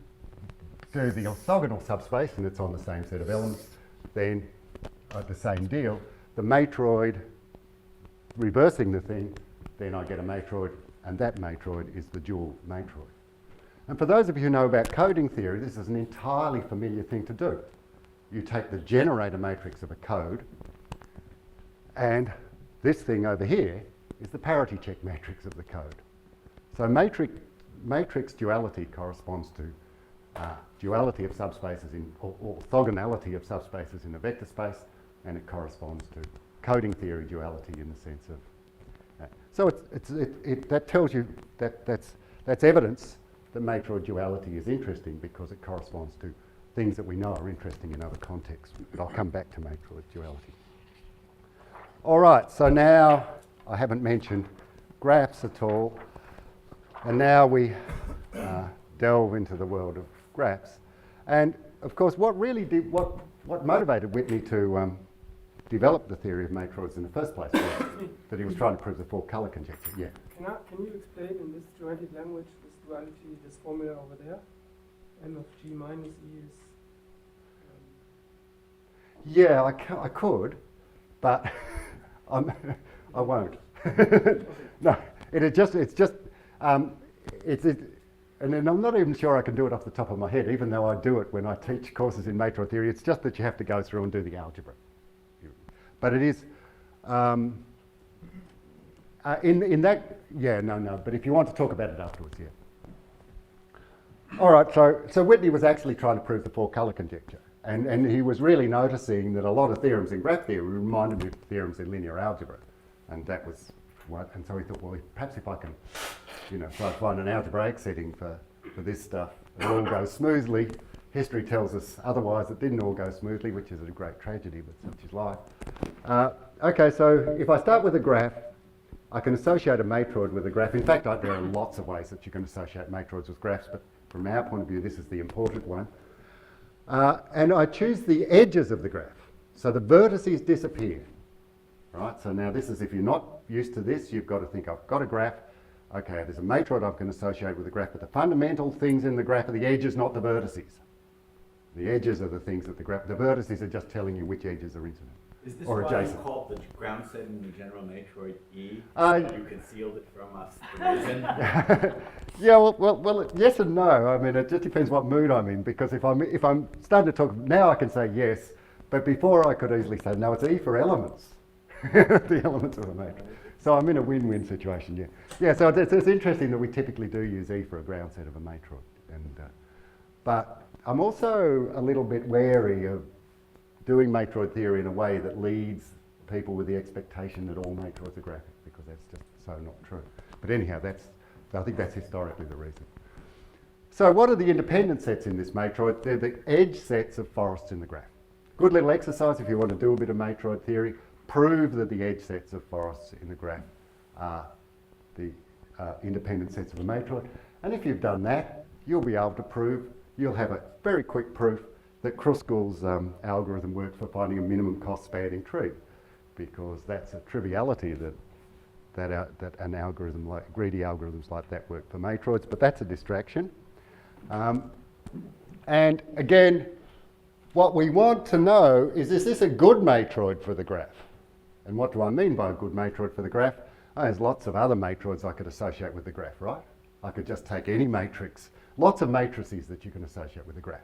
do the orthogonal subspace, and it's on the same set of elements, then the same deal, the matroid reversing the thing, then I get a matroid, and that matroid is the dual matroid. And for those of you who know about coding theory, this is an entirely familiar thing to do. You take the generator matrix of a code, and this thing over here is the parity check matrix of the code. So matrix duality corresponds to duality of subspaces or orthogonality of subspaces in a vector space, and it corresponds to coding theory duality in the sense of so that tells you that's evidence that matroid duality is interesting because it corresponds to things that we know are interesting in other contexts. But I'll come back to matroid duality. All right, so now I haven't mentioned graphs at all, and now we delve into the world of graphs. And of course, what motivated Whitney to develop the theory of matroids in the first place was that he was trying to prove the four-color conjecture. Yeah. Can you explain in this geometric language this duality, this formula over there? M of G minus E is... Yeah, I could, but I won't. No, and then I'm not even sure I can do it off the top of my head, even though I do it when I teach courses in matroid theory. It's just that you have to go through and do the algebra. But it is, in that, yeah, no, but if you want to talk about it afterwards, yeah. All right, so Whitney was actually trying to prove the four-color conjecture. And he was really noticing that a lot of theorems in graph theory reminded me of theorems in linear algebra. And that was what, and so he thought, well, perhaps if I can, try to find an algebraic setting for this stuff, it all goes smoothly. History tells us otherwise it didn't all go smoothly, which is a great tragedy, but such is life. Okay, so if I start with a graph, I can associate a matroid with a graph. In fact, there are lots of ways that you can associate matroids with graphs, but from our point of view, this is the important one. And I choose the edges of the graph. So the vertices disappear, right? So now this is, if you're not used to this, you've got to think, I've got a graph. Okay, there's a matroid I can associate with a graph, but the fundamental things in the graph are the edges, not the vertices. The edges are the things that the vertices are just telling you which edges are incident. Is this or why adjacent. you call it the ground setting the general matroid E? Uh, You concealed it from us, the reason? Yeah, well, yes and no. I mean, it just depends what mood I'm in, because if I'm starting to talk, now I can say yes, but before I could easily say, no, it's E for elements. The elements of the matrix. So I'm in a win-win situation, yeah. Yeah, so it's interesting that we typically do use E for a ground set of a matroid. But I'm also a little bit wary of doing matroid theory in a way that leads people with the expectation that all matroids are graphic, because that's just so not true. But anyhow, I think that's historically the reason. So what are the independent sets in this matroid? They're the edge sets of forests in the graph. Good little exercise if you want to do a bit of matroid theory. Prove that the edge sets of forests in the graph are the independent sets of a matroid. And if you've done that, you'll be able to prove, you'll have a very quick proof that Kruskal's algorithm works for finding a minimum cost spanning tree, because that's a triviality that an algorithm like, greedy algorithms like that work for matroids, but that's a distraction. And again, what we want to know is this a good matroid for the graph? And what do I mean by a good matroid for the graph? Oh, there's lots of other matroids I could associate with the graph, right? I could just take any matrix, lots of matrices that you can associate with the graph.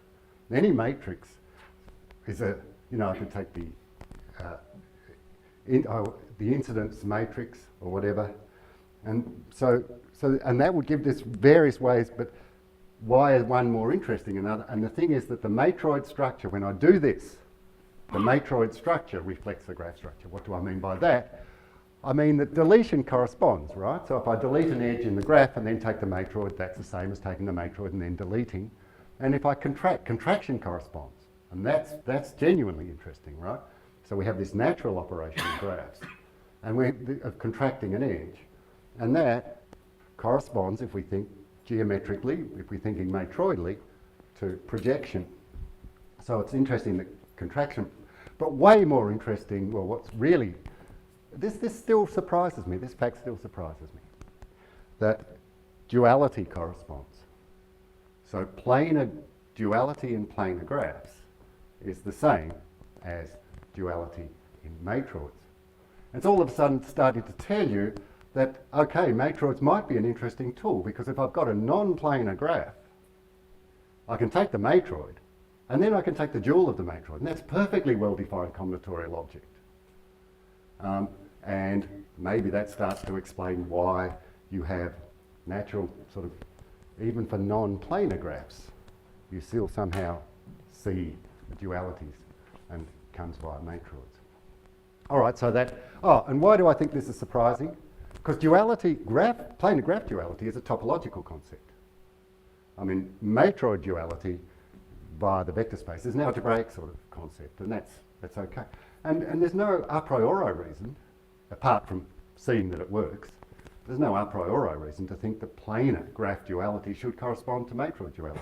Any matrix is I could take the incidence matrix or whatever, and so that would give this various ways. But why is one more interesting than another? And the thing is that the matroid structure, when I do this, the matroid structure reflects the graph structure. What do I mean by that? I mean that deletion corresponds, right? So if I delete an edge in the graph and then take the matroid, that's the same as taking the matroid and then deleting. And if I contract, contraction corresponds. And that's genuinely interesting, right? So we have this natural operation in graphs, and we're contracting an edge. And that corresponds, if we think geometrically, if we're thinking matroidally, to projection. So it's interesting that contraction, but way more interesting, well, what's really, this still surprises me, this fact still surprises me, that duality corresponds. So planar duality in planar graphs is the same as duality in matroids. It's all of a sudden starting to tell you that, okay, matroids might be an interesting tool, because if I've got a non-planar graph, I can take the matroid, and then I can take the dual of the matroid, and that's perfectly well-defined combinatorial object. And maybe that starts to explain why you have natural sort of, even for non-planar graphs, you still somehow see the dualities, and it comes via matroids. All right, so and why do I think this is surprising? Because duality, planar graph duality is a topological concept. I mean, matroid duality via the vector space is an algebraic sort of concept, and that's okay. And there's no a priori reason, apart from seeing that it works, there's no a priori reason to think that planar graph duality should correspond to matroid duality.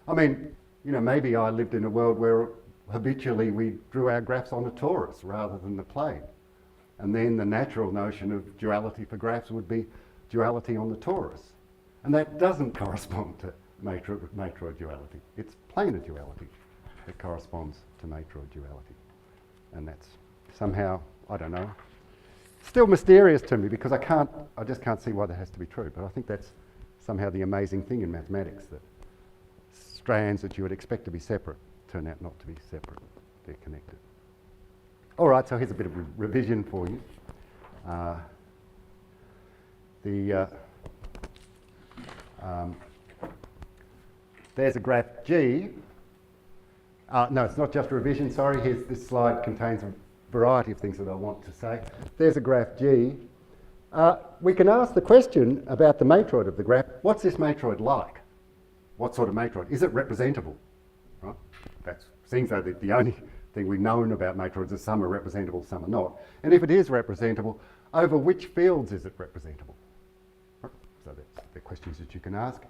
I mean, maybe I lived in a world where habitually we drew our graphs on a torus rather than the plane. And then the natural notion of duality for graphs would be duality on the torus. And that doesn't correspond to matroid duality. It's planar duality that corresponds to matroid duality. And that's somehow, I don't know, still mysterious to me, because I just can't see why that has to be true. But I think that's somehow the amazing thing in mathematics, that strands that you would expect to be separate turn out not to be separate. They're connected. All right, so here's a bit of revision for you. There's a graph G. No, it's not just revision, sorry. This slide contains a variety of things that I want to say. There's a graph G. We can ask the question about the matroid of the graph. What's this matroid like? What sort of matroid? Is it representable? Right? That seems though the only thing we've known about matroids is some are representable, some are not. And if it is representable, over which fields is it representable? Right? So that's the questions that you can ask.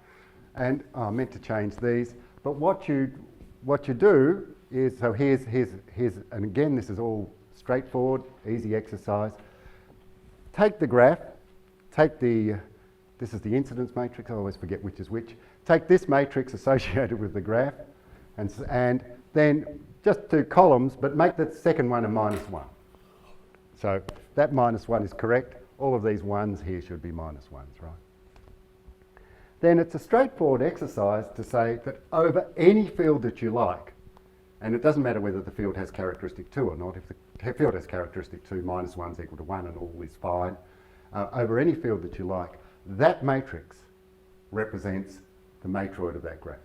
And I meant to change these, but what you do is, so here's, and again, this is all straightforward, easy exercise. Take the graph, this is the incidence matrix, I always forget which is which. Take this matrix associated with the graph, and then just 2 columns, but make the second one a -1. So that -1 is correct. All of these 1s here should be -1s, right? Then it's a straightforward exercise to say that over any field that you like, and it doesn't matter whether the field has characteristic 2 or not, if the field has characteristic 2, -1 is equal to 1 and all is fine. Over any field that you like, that matrix represents the matroid of that graph.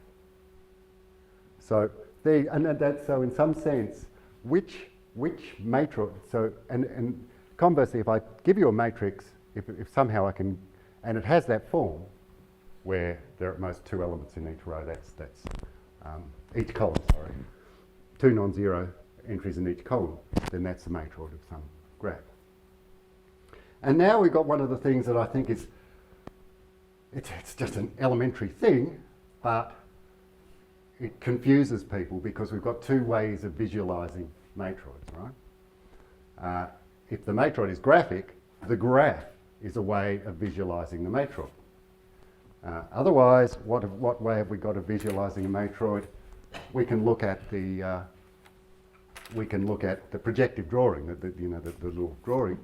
So so in some sense, which matroid, and conversely, if I give you a matrix, if somehow I can, and it has that form, where there are at most 2 elements in each row, that's each column, sorry, 2 non-zero entries in each column, then that's the matroid of some graph. And now we've got one of the things that I think is, it's just an elementary thing, but it confuses people because we've got 2 ways of visualising matroids, right? If the matroid is graphic, the graph is a way of visualising the matroid. Otherwise, what way have we got of visualising a matroid? We can look at the projective drawing, the little drawing,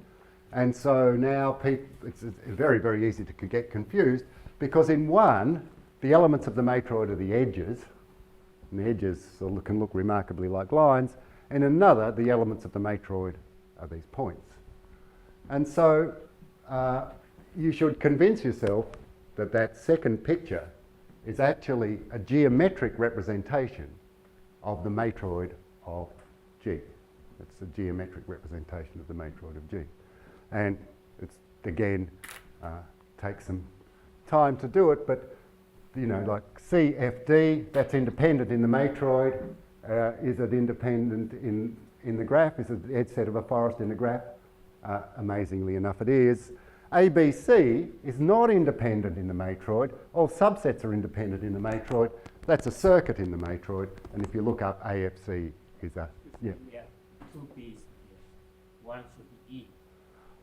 and so now it's very, very easy to get confused because in one, the elements of the matroid are the edges, and the edges can look remarkably like lines, and in another, the elements of the matroid are these points. And so you should convince yourself that that second picture is actually a geometric representation of the matroid of G. It's a geometric representation of the matroid of G. And it's, again, takes some time to do it, but you know, like CFD, that's independent in the matroid. Is it independent in the graph? Is it the edge set of a forest in the graph? Amazingly enough, it is. ABC is not independent in the matroid. All subsets are independent in the matroid. That's a circuit in the matroid. And if you look up AFC is a, yeah. Yeah, 2 P's. One should be E.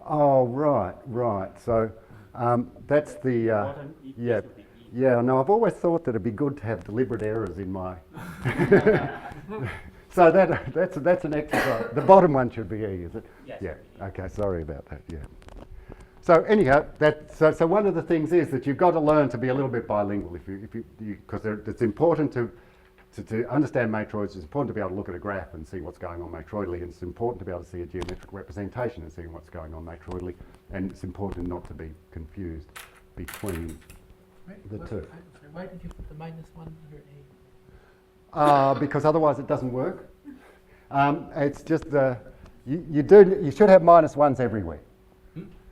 Oh, right. So that's the, Bottom E yeah. should be E. Yeah, no, I've always thought that it'd be good to have deliberate errors in my... So that's an exercise. The bottom one should be E, is it? Yes. Yeah, okay, sorry about that, yeah. So anyhow, so one of the things is that you've got to learn to be a little bit bilingual because it's important to understand matroids. It's important to be able to look at a graph and see what's going on matroidally, and it's important to be able to see a geometric representation and seeing what's going on matroidally, and it's important not to be confused between the two. Why did you put the -1 under A? Because otherwise it doesn't work. It's just you should have -1s everywhere.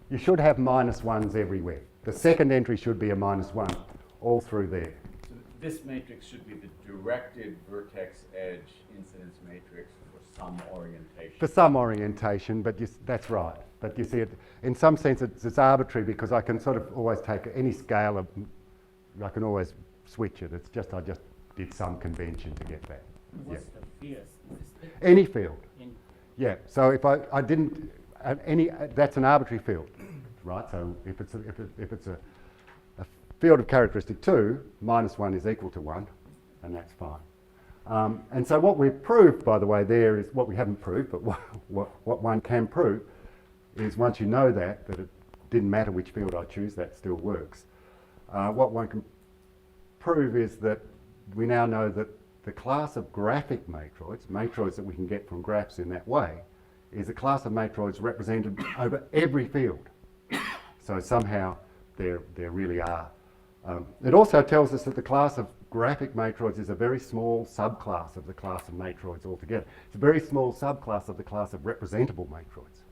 You should have -1s everywhere. The second entry should be a -1 all through there. So this matrix should be the directed vertex edge incidence matrix for some orientation. For some orientation, but that's right. But you see, in some sense it's arbitrary because I can sort of always take any scale of, I can always switch it. It's just I just did some convention to get that. What's the field? Any field. In Yeah, so if I didn't, that's an arbitrary field, right? So if it's a field of characteristic 2, -1 is equal to 1, and that's fine. And so what we've proved, by the way, there is what we haven't proved, but what one can prove is once you know that it didn't matter which field I choose, that still works. What one can prove is that we now know that the class of graphic matroids that we can get from graphs in that way, is a class of matroids represented over every field. So somehow there really are. It also tells us that the class of graphic matroids is a very small subclass of the class of matroids altogether. It's a very small subclass of the class of representable matroids.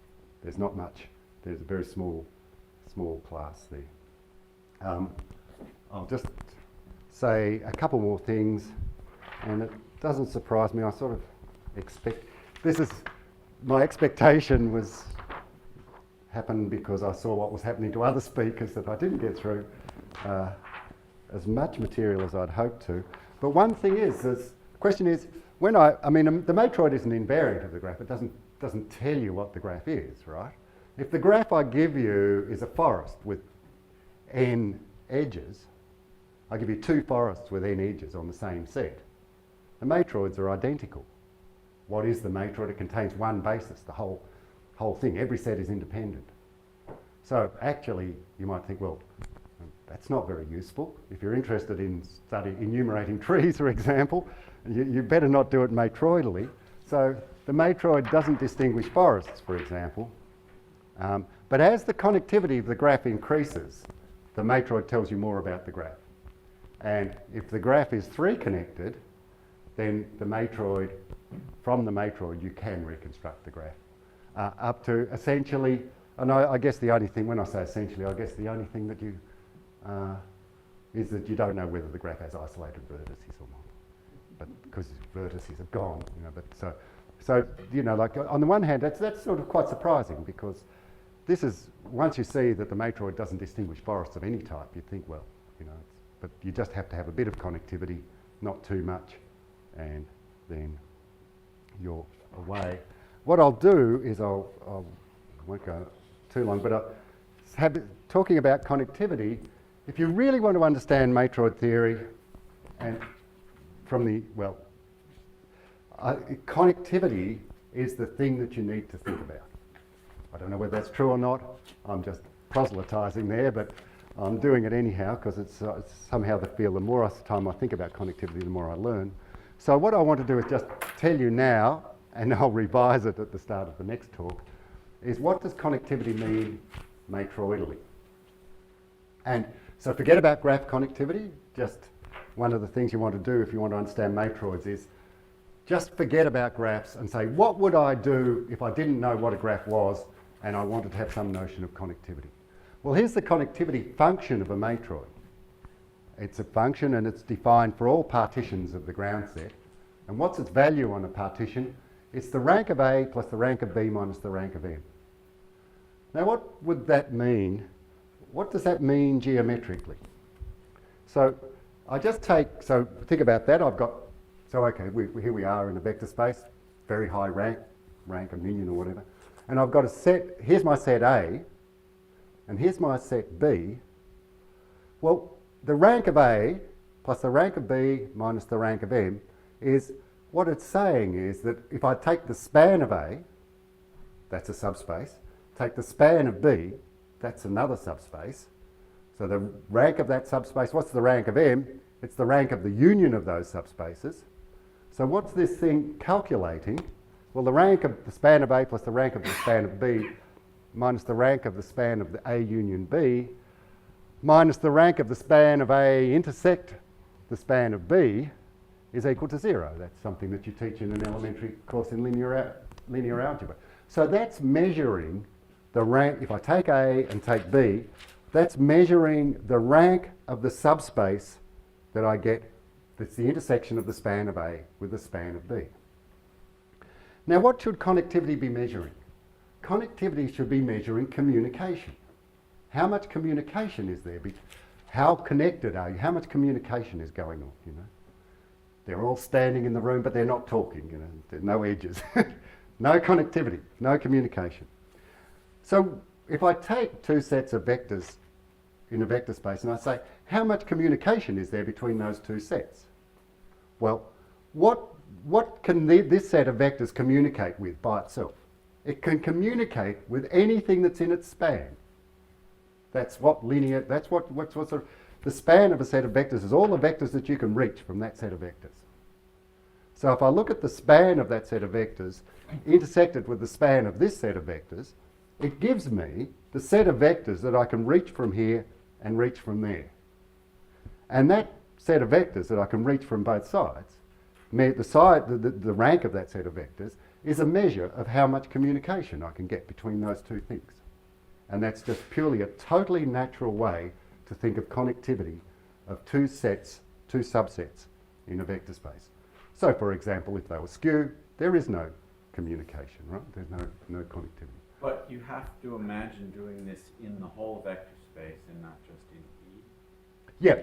There's not much. There's a very small class there. I'll just say a couple more things, and it doesn't surprise me. I sort of expect my expectation happened because I saw what was happening to other speakers that I didn't get through as much material as I'd hoped to. But one thing is, the question is, the matroid isn't invariant of the graph. It doesn't tell you what the graph is, right? If the graph I give you is a forest with n edges, I give you 2 forests with n edges on the same set. The matroids are identical. What is the matroid? It contains one basis. The whole thing. Every set is independent. So actually, you might think, well, that's not very useful. If you're interested in enumerating trees, for example, you better not do it matroidally. So the matroid doesn't distinguish forests, for example. But as the connectivity of the graph increases, the matroid tells you more about the graph. And if the graph is 3 connected, then from the matroid you can reconstruct the graph. Up to essentially, and I guess the only thing, when I say essentially, I guess the only thing that you, is that you don't know whether the graph has isolated vertices or not. But because vertices are gone, but so like on the one hand, that's sort of quite surprising, because this is, once you see that the matroid doesn't distinguish forests of any type, you think, well, but you just have to have a bit of connectivity, not too much, and then you're away. What I'll do is I won't go too long, but talking about connectivity, if you really want to understand matroid theory, and connectivity is the thing that you need to think about. I don't know whether that's true or not. I'm just proselytising there, but I'm doing it anyhow because it's somehow the feel. The more time I think about connectivity, the more I learn. So what I want to do is just tell you now, and I'll revise it at the start of the next talk, is what does connectivity mean matroidally? And so forget about graph connectivity. Just one of the things you want to do if you want to understand matroids is just forget about graphs and say, what would I do if I didn't know what a graph was and I wanted to have some notion of connectivity? Well, here's the connectivity function of a matroid. It's a function and it's defined for all partitions of the ground set. And what's its value on a partition? It's the rank of A plus the rank of B minus the rank of M. Now what would that mean? What does that mean geometrically? So think about that. Here we are in a vector space, very high rank, a million or whatever. And I've got a set, here's my set A, and here's my set B. Well, the rank of A plus the rank of B minus the rank of M is, what it's saying is that if I take the span of A, that's a subspace, take the span of B, that's another subspace. So the rank of that subspace, what's the rank of M? It's the rank of the union of those subspaces. So what's this thing calculating? Well, the rank of the span of A plus the rank of the span of B minus the rank of the span of the A union B minus the rank of the span of A intersect the span of B is equal to 0. That's something that you teach in an elementary course in linear algebra. So that's measuring the rank. If I take A and take B, that's measuring the rank of the subspace that I get. That's the intersection of the span of A with the span of B. Now what should connectivity be measuring? Connectivity should be measuring communication. How much communication is there? How connected are you? How much communication is going on, They're all standing in the room, but they're not talking, There's no edges. No connectivity, no communication. So if I take two sets of vectors in a vector space and I say, how much communication is there between those two sets? Well, what can this set of vectors communicate with by itself? It can communicate with anything that's in its span. That's what the span of a set of vectors is, all the vectors that you can reach from that set of vectors. So if I look at the span of that set of vectors intersected with the span of this set of vectors, it gives me the set of vectors that I can reach from here and reach from there. And that set of vectors that I can reach from both sides, the rank of that set of vectors is a measure of how much communication I can get between those two things. And that's just purely a totally natural way to think of connectivity of two subsets in a vector space. So for example, if they were skew, there is no communication, right? There's no connectivity. But you have to imagine doing this in the whole vector space and not just in E.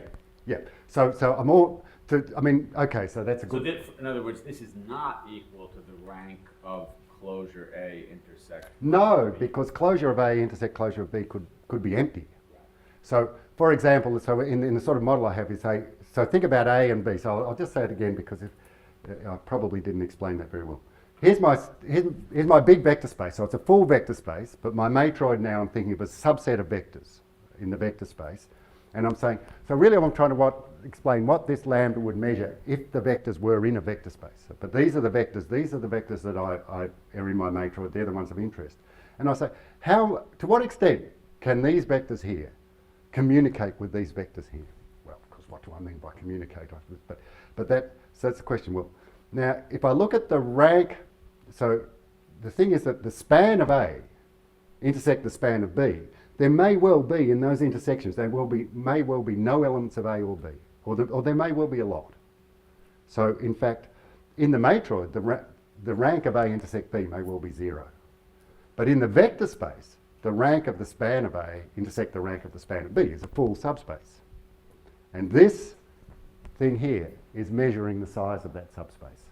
Yeah. So I'm all, okay, so that's a good... So in other words, this is not equal to the rank of closure A intersect. No, because closure of A intersect closure of B could be empty. So for example, so in the sort of model I have is so think about A and B. So I'll just say it again because I probably didn't explain that very well. here's my big vector space. So it's a full vector space, but my matroid now I'm thinking of a subset of vectors in the vector space. And I'm saying, so really I'm trying to explain what this lambda would measure if the vectors were in a vector space. But these are the vectors that I are in my matroid, they're the ones of interest. And I say, to what extent can these vectors here communicate with these vectors here? Well, of course, what do I mean by communicate? So that's the question. Well, now, if I look at the rank, so the thing is that the span of A intersect the span of B. There may well be, in those intersections, may well be no elements of A or B, or there may well be a lot. So, in fact, in the matroid, the rank of A intersect B may well be 0. But in the vector space, the rank of the span of A intersect the rank of the span of B is a full subspace. And this thing here is measuring the size of that subspace.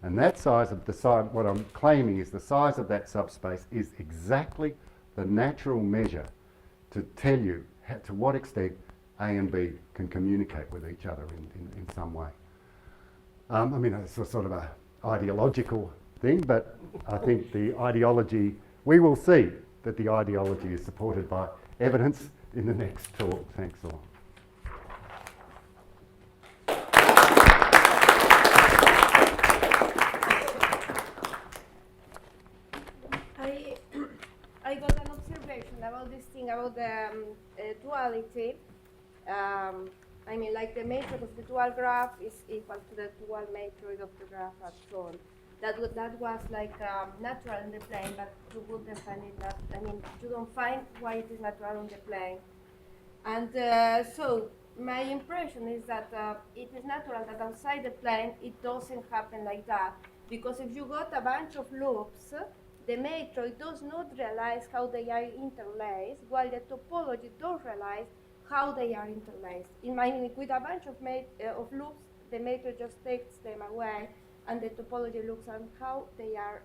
And that size of what I'm claiming is the size of that subspace is exactly the natural measure to tell you to what extent A and B can communicate with each other in some way. I mean, it's a sort of an ideological thing, but I think the ideology, we will see that the ideology is supported by evidence in the next talk. Thanks a lot. I got an observation about this thing about the duality. I mean, like the matrix of the dual graph is equal to the dual matrix of the graph and so on. That was like natural in the plane, but you wouldn't find it that. I mean, you don't find why it is natural on the plane. And so my impression is that it is natural that outside the plane it doesn't happen like that, because if you got a bunch of loops, the matrix does not realize how they are interlaced, while the topology does realize how they are interlaced. With a bunch of loops, the matrix just takes them away, and the topology looks at how they are,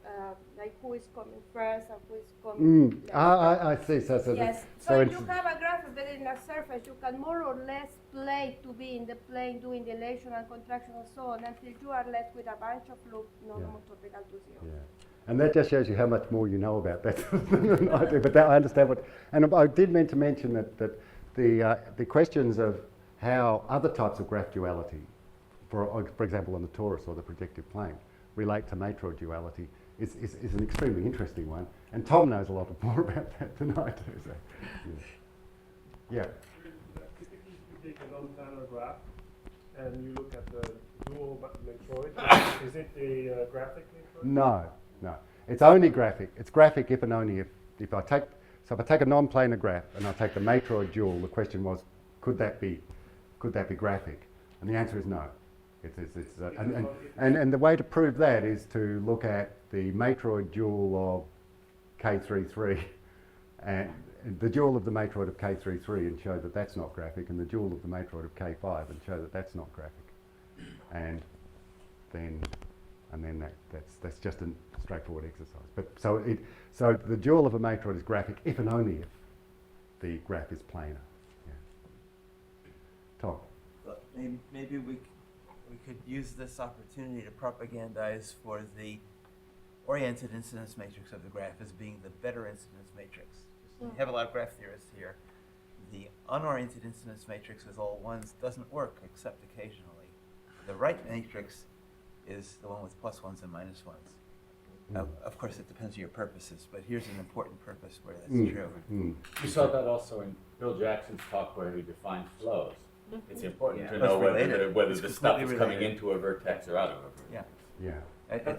like who is coming first and who is coming later. I see. Yes. So if you have a graph embedded in a surface, you can more or less play to be in the plane doing dilation and contraction and so on until you are left with a bunch of loops non-homotopical to 0. Yeah. And that just shows you how much more you know about that than I do. But I understand what. And I did mean to mention that the questions of how other types of graph duality, for example on the torus or the projective plane, relate to matroid duality is an extremely interesting one. And Tom knows a lot more about that than I do. So, yeah. If you take a non-planar graph and you look at the dual matroid, is it a graphic matroid? No. It's only graphic. It's graphic if and only if I take a non-planar graph and I take the matroid dual, the question was, could that be graphic? And the answer is no. And the way to prove that is to look at the matroid dual of K33 and the dual of the matroid of K33 and show that that's not graphic, and the dual of the matroid of K5 and show that that's not graphic. And then that's just a straightforward exercise. But so the dual of a matroid is graphic if and only if the graph is planar. Yeah. Tom. But maybe we could use this opportunity to propagandize for the oriented incidence matrix of the graph as being the better incidence matrix. We have a lot of graph theorists here. The unoriented incidence matrix with all ones doesn't work except occasionally. The right matrix is the one with plus ones and minus ones. Of course, it depends on your purposes, but here's an important purpose where that's true. You saw that also in Bill Jackson's talk where he defined flows. It's important to That's know related. whether It's the stuff is completely coming related. into a vertex or out of a vertex. Yeah.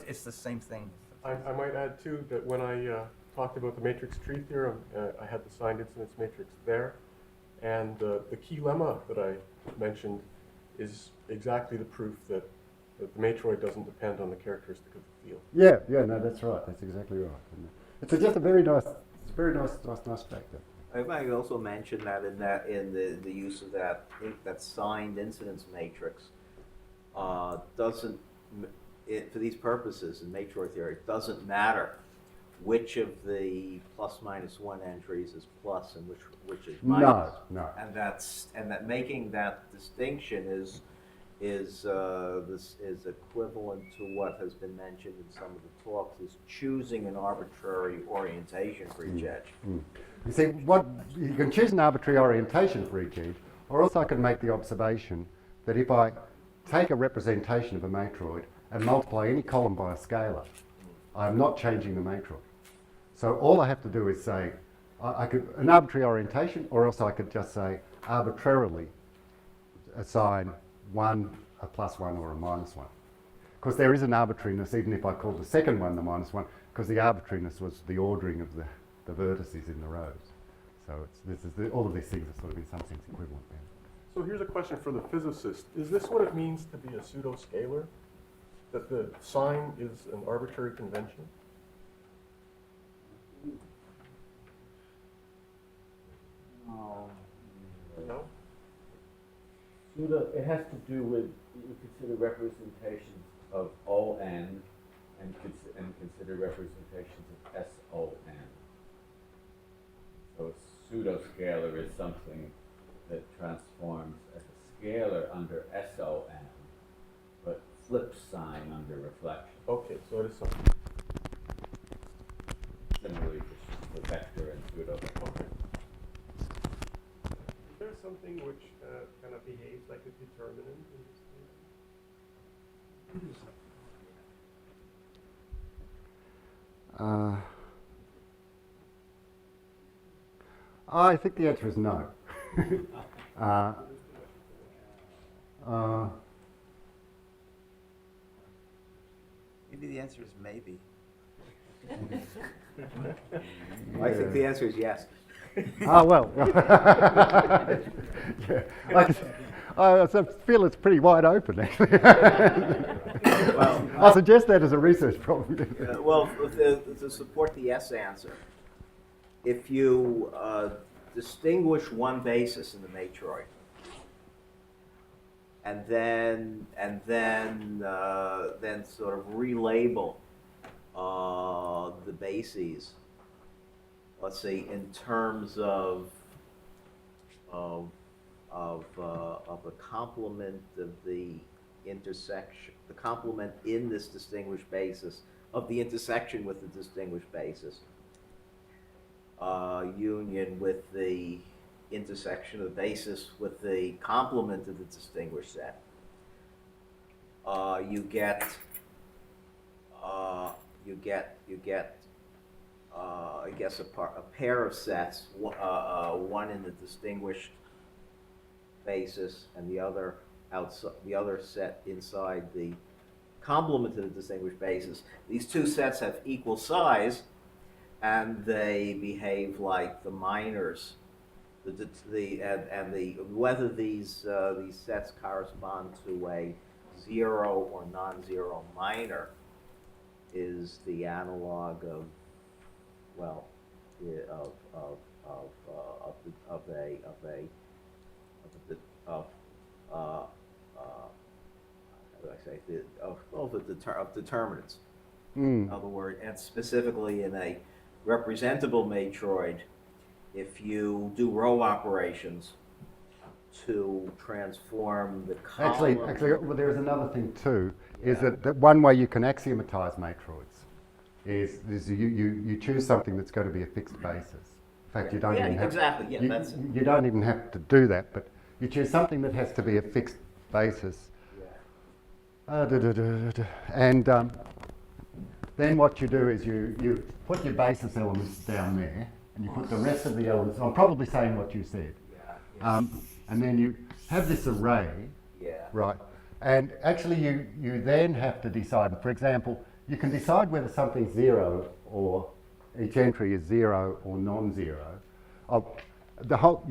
It's the same thing. I might add too that when I talked about the matrix tree theorem, I had the signed incidence matrix there, and the key lemma that I mentioned is exactly the proof that the matroid doesn't depend on the characteristic of the field. Yeah, no, that's right. That's exactly right. It's just a very nice factor. I might also mention that in the use of that signed incidence matrix doesn't, for these purposes in matroid theory, it doesn't matter which of the plus minus one entries is plus and which is minus. No. And that making that distinction is this is equivalent to what has been mentioned in some of the talks, is choosing an arbitrary orientation for each edge. You see, you can choose an arbitrary orientation for each edge, or else I can make the observation that if I take a representation of a matroid and multiply any column by a scalar, I'm not changing the matroid. So all I have to do is say, I could an arbitrary orientation, or else I could just say arbitrarily assign a plus one or a minus one. Because there is an arbitrariness, even if I call the second one the minus one, because the arbitrariness was the ordering of the vertices in the rows. So all of these things are sort of in some sense equivalent then. So here's a question for the physicist. Is this what it means to be a pseudo-scalar? That the sign is an arbitrary convention? No? Pseudo, it has to do with, you consider representations of ON and consider representations of SON. So a pseudo-scalar is something that transforms as a scalar under SON, but flip sign under reflection. Okay, so it is something. Similarly for vector and pseudo. Okay. Is there something which kind of behaves like a determinant in this case? I think the answer is no. Maybe the answer is maybe. I think the answer is yes. Well. Yeah. I feel it's pretty wide open, actually. I suggest that as a research problem. To support the yes answer, if you distinguish one basis in the matroid, and then sort of relabel the bases, let's say in terms of the complement of the intersection, the complement in this distinguished basis of the intersection with the distinguished basis, union with the intersection of the basis with the complement of the distinguished set, you get I guess a pair of sets, one in the distinguished basis and the other outside, the other set inside the complement of the distinguished basis. These two sets have equal size, and they behave like the minors. Whether these sets correspond to a zero or non-zero minor is the analog of, well, of determinants. In other words, and specifically in a representable matroid, if you do row operations to transform the column. Actually, well, there's another thing too, is that one way you can axiomatize matroids is you choose something that's going to be a fixed basis. In fact, you don't even have you don't even have to do that, but you choose something that has to be a fixed basis. And then what you do is you put your basis elements down there, and you put the rest of the elements. I'm probably saying what you said. And then you have this array, right? And actually, you then have to decide. For example, you can decide whether something's zero or each entry is zero or non-zero. The whole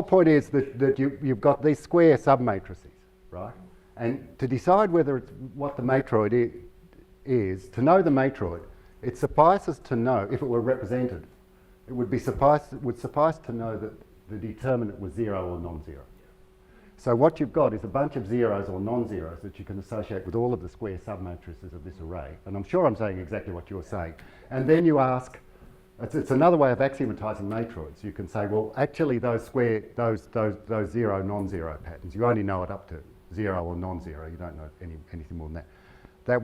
point is that you've got these square submatrices, right? And to decide whether it's what the matroid is, to know the matroid, it suffices to know, if it were represented, it would suffice to know that the determinant was zero or non-zero. So what you've got is a bunch of zeros or non-zeros that you can associate with all of the square submatrices of this array. And I'm sure I'm saying exactly what you're saying. And then you ask, It's another way of axiomatizing matroids. You can say, well, actually those zero, non-zero patterns, you only know it up to 0 or non-zero. You don't know anything more than that. That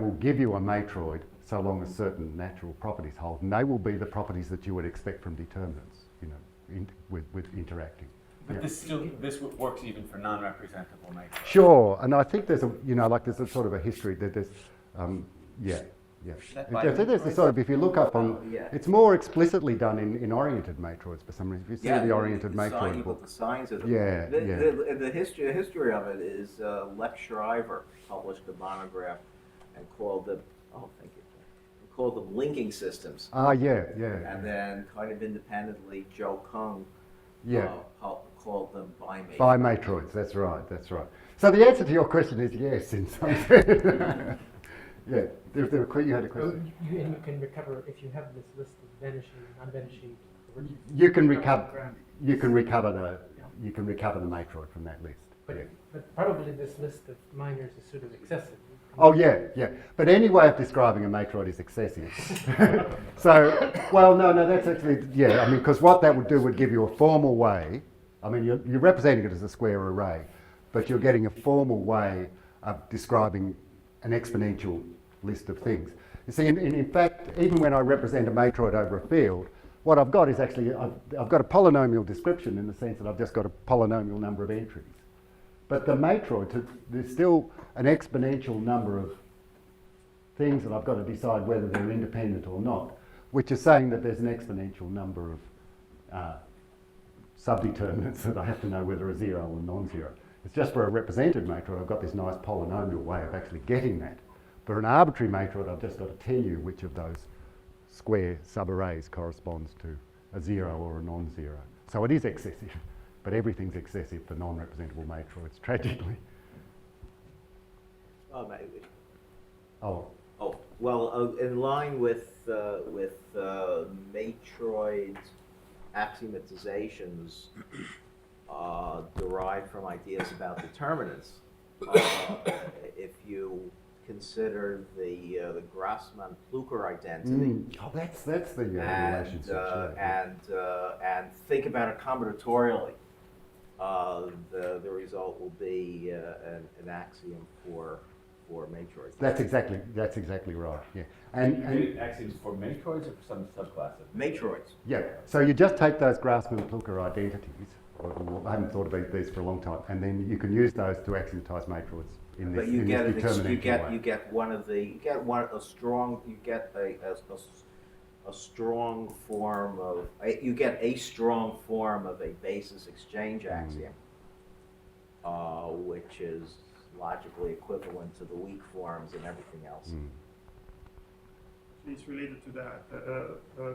will give you a matroid so long as certain natural properties hold, and they will be the properties that you would expect from determinants, you know, with interacting. But this works even for non-representable matroids. Sure, and I think there's there's a sort of a history that there's, yeah. There's a sort of, if you look up on, it's more explicitly done in oriented matroids for some reason. If you see the oriented matroid book. The signs of them. Yeah, the history of it is Lex Shriver published a monograph and called them, called them linking systems. Yeah. And then kind of independently, Joe Kung called them bimatroids. Bimatroids, that's right. So the answer to your question is yes, in some sense. Yeah, you had a question. You can recover, if you have this list of vanishing, non-vanishing. You can recover the matroid from that list. But probably this list of minors is sort of excessive. Oh yeah. But any way of describing a matroid is excessive. So, well, no, that's actually, I mean, because what that would do would give you a formal way. I mean, you're representing it as a square array, but you're getting a formal way of describing an exponential list of things. You see, in fact, even when I represent a matroid over a field, what I've got is actually, I've got a polynomial description in the sense that I've just got a polynomial number of entries. But the matroid, there's still an exponential number of things that I've got to decide whether they're independent or not, which is saying that there's an exponential number of subdeterminants that I have to know whether are 0 or non-zero. It's just for a represented matroid, I've got this nice polynomial way of actually getting that. For an arbitrary matroid, I've just got to tell you which of those square subarrays corresponds to a 0 or a non-zero. So it is excessive, but everything's excessive for non-representable matroids, tragically. Oh, maybe. Oh. Well, in line with matroid axiomatizzations derived from ideas about determinants, if you consider the Grassmann-Pluker identity. Oh, that's the relationship. And think about it combinatorially. The result will be an axiom for matroids. That's exactly right. Yeah. And axioms for matroids or for some subclass of matroids. Yeah. So you just take those Grassmann-Pluker identities. I haven't thought about these for a long time, and then you can use those to axiomatize matroids in this determinant way. You get a strong form of a basis exchange axiom, which is logically equivalent to the weak forms and everything else. It's related to that.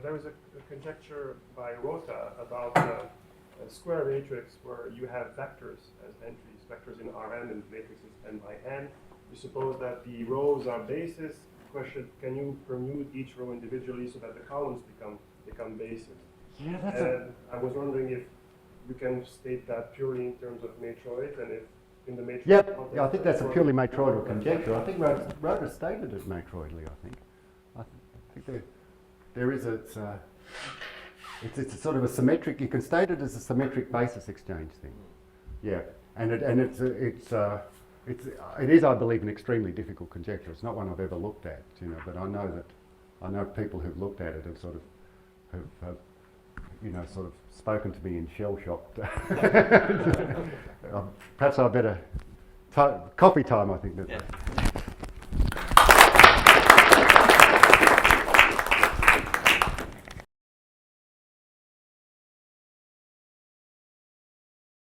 There was a conjecture by Rota about a square matrix where you have vectors as entries, vectors in Rn and matrices n by n. You suppose that the rows are bases. Question: can you permute each row individually so that the columns become bases? Yeah, I was wondering if you can state that purely in terms of matroids, and if in the matrix. Yep. Yeah, I think that's a purely matroidal conjecture. I think Rota stated it matroidally. I think there is it's a sort of a symmetric. You can state it as a symmetric basis exchange thing. Yeah, and it is, I believe, an extremely difficult conjecture. It's not one I've ever looked at, but I know people who've looked at it and sort of spoken to me in shell-shocked. Perhaps I better coffee time. I think that.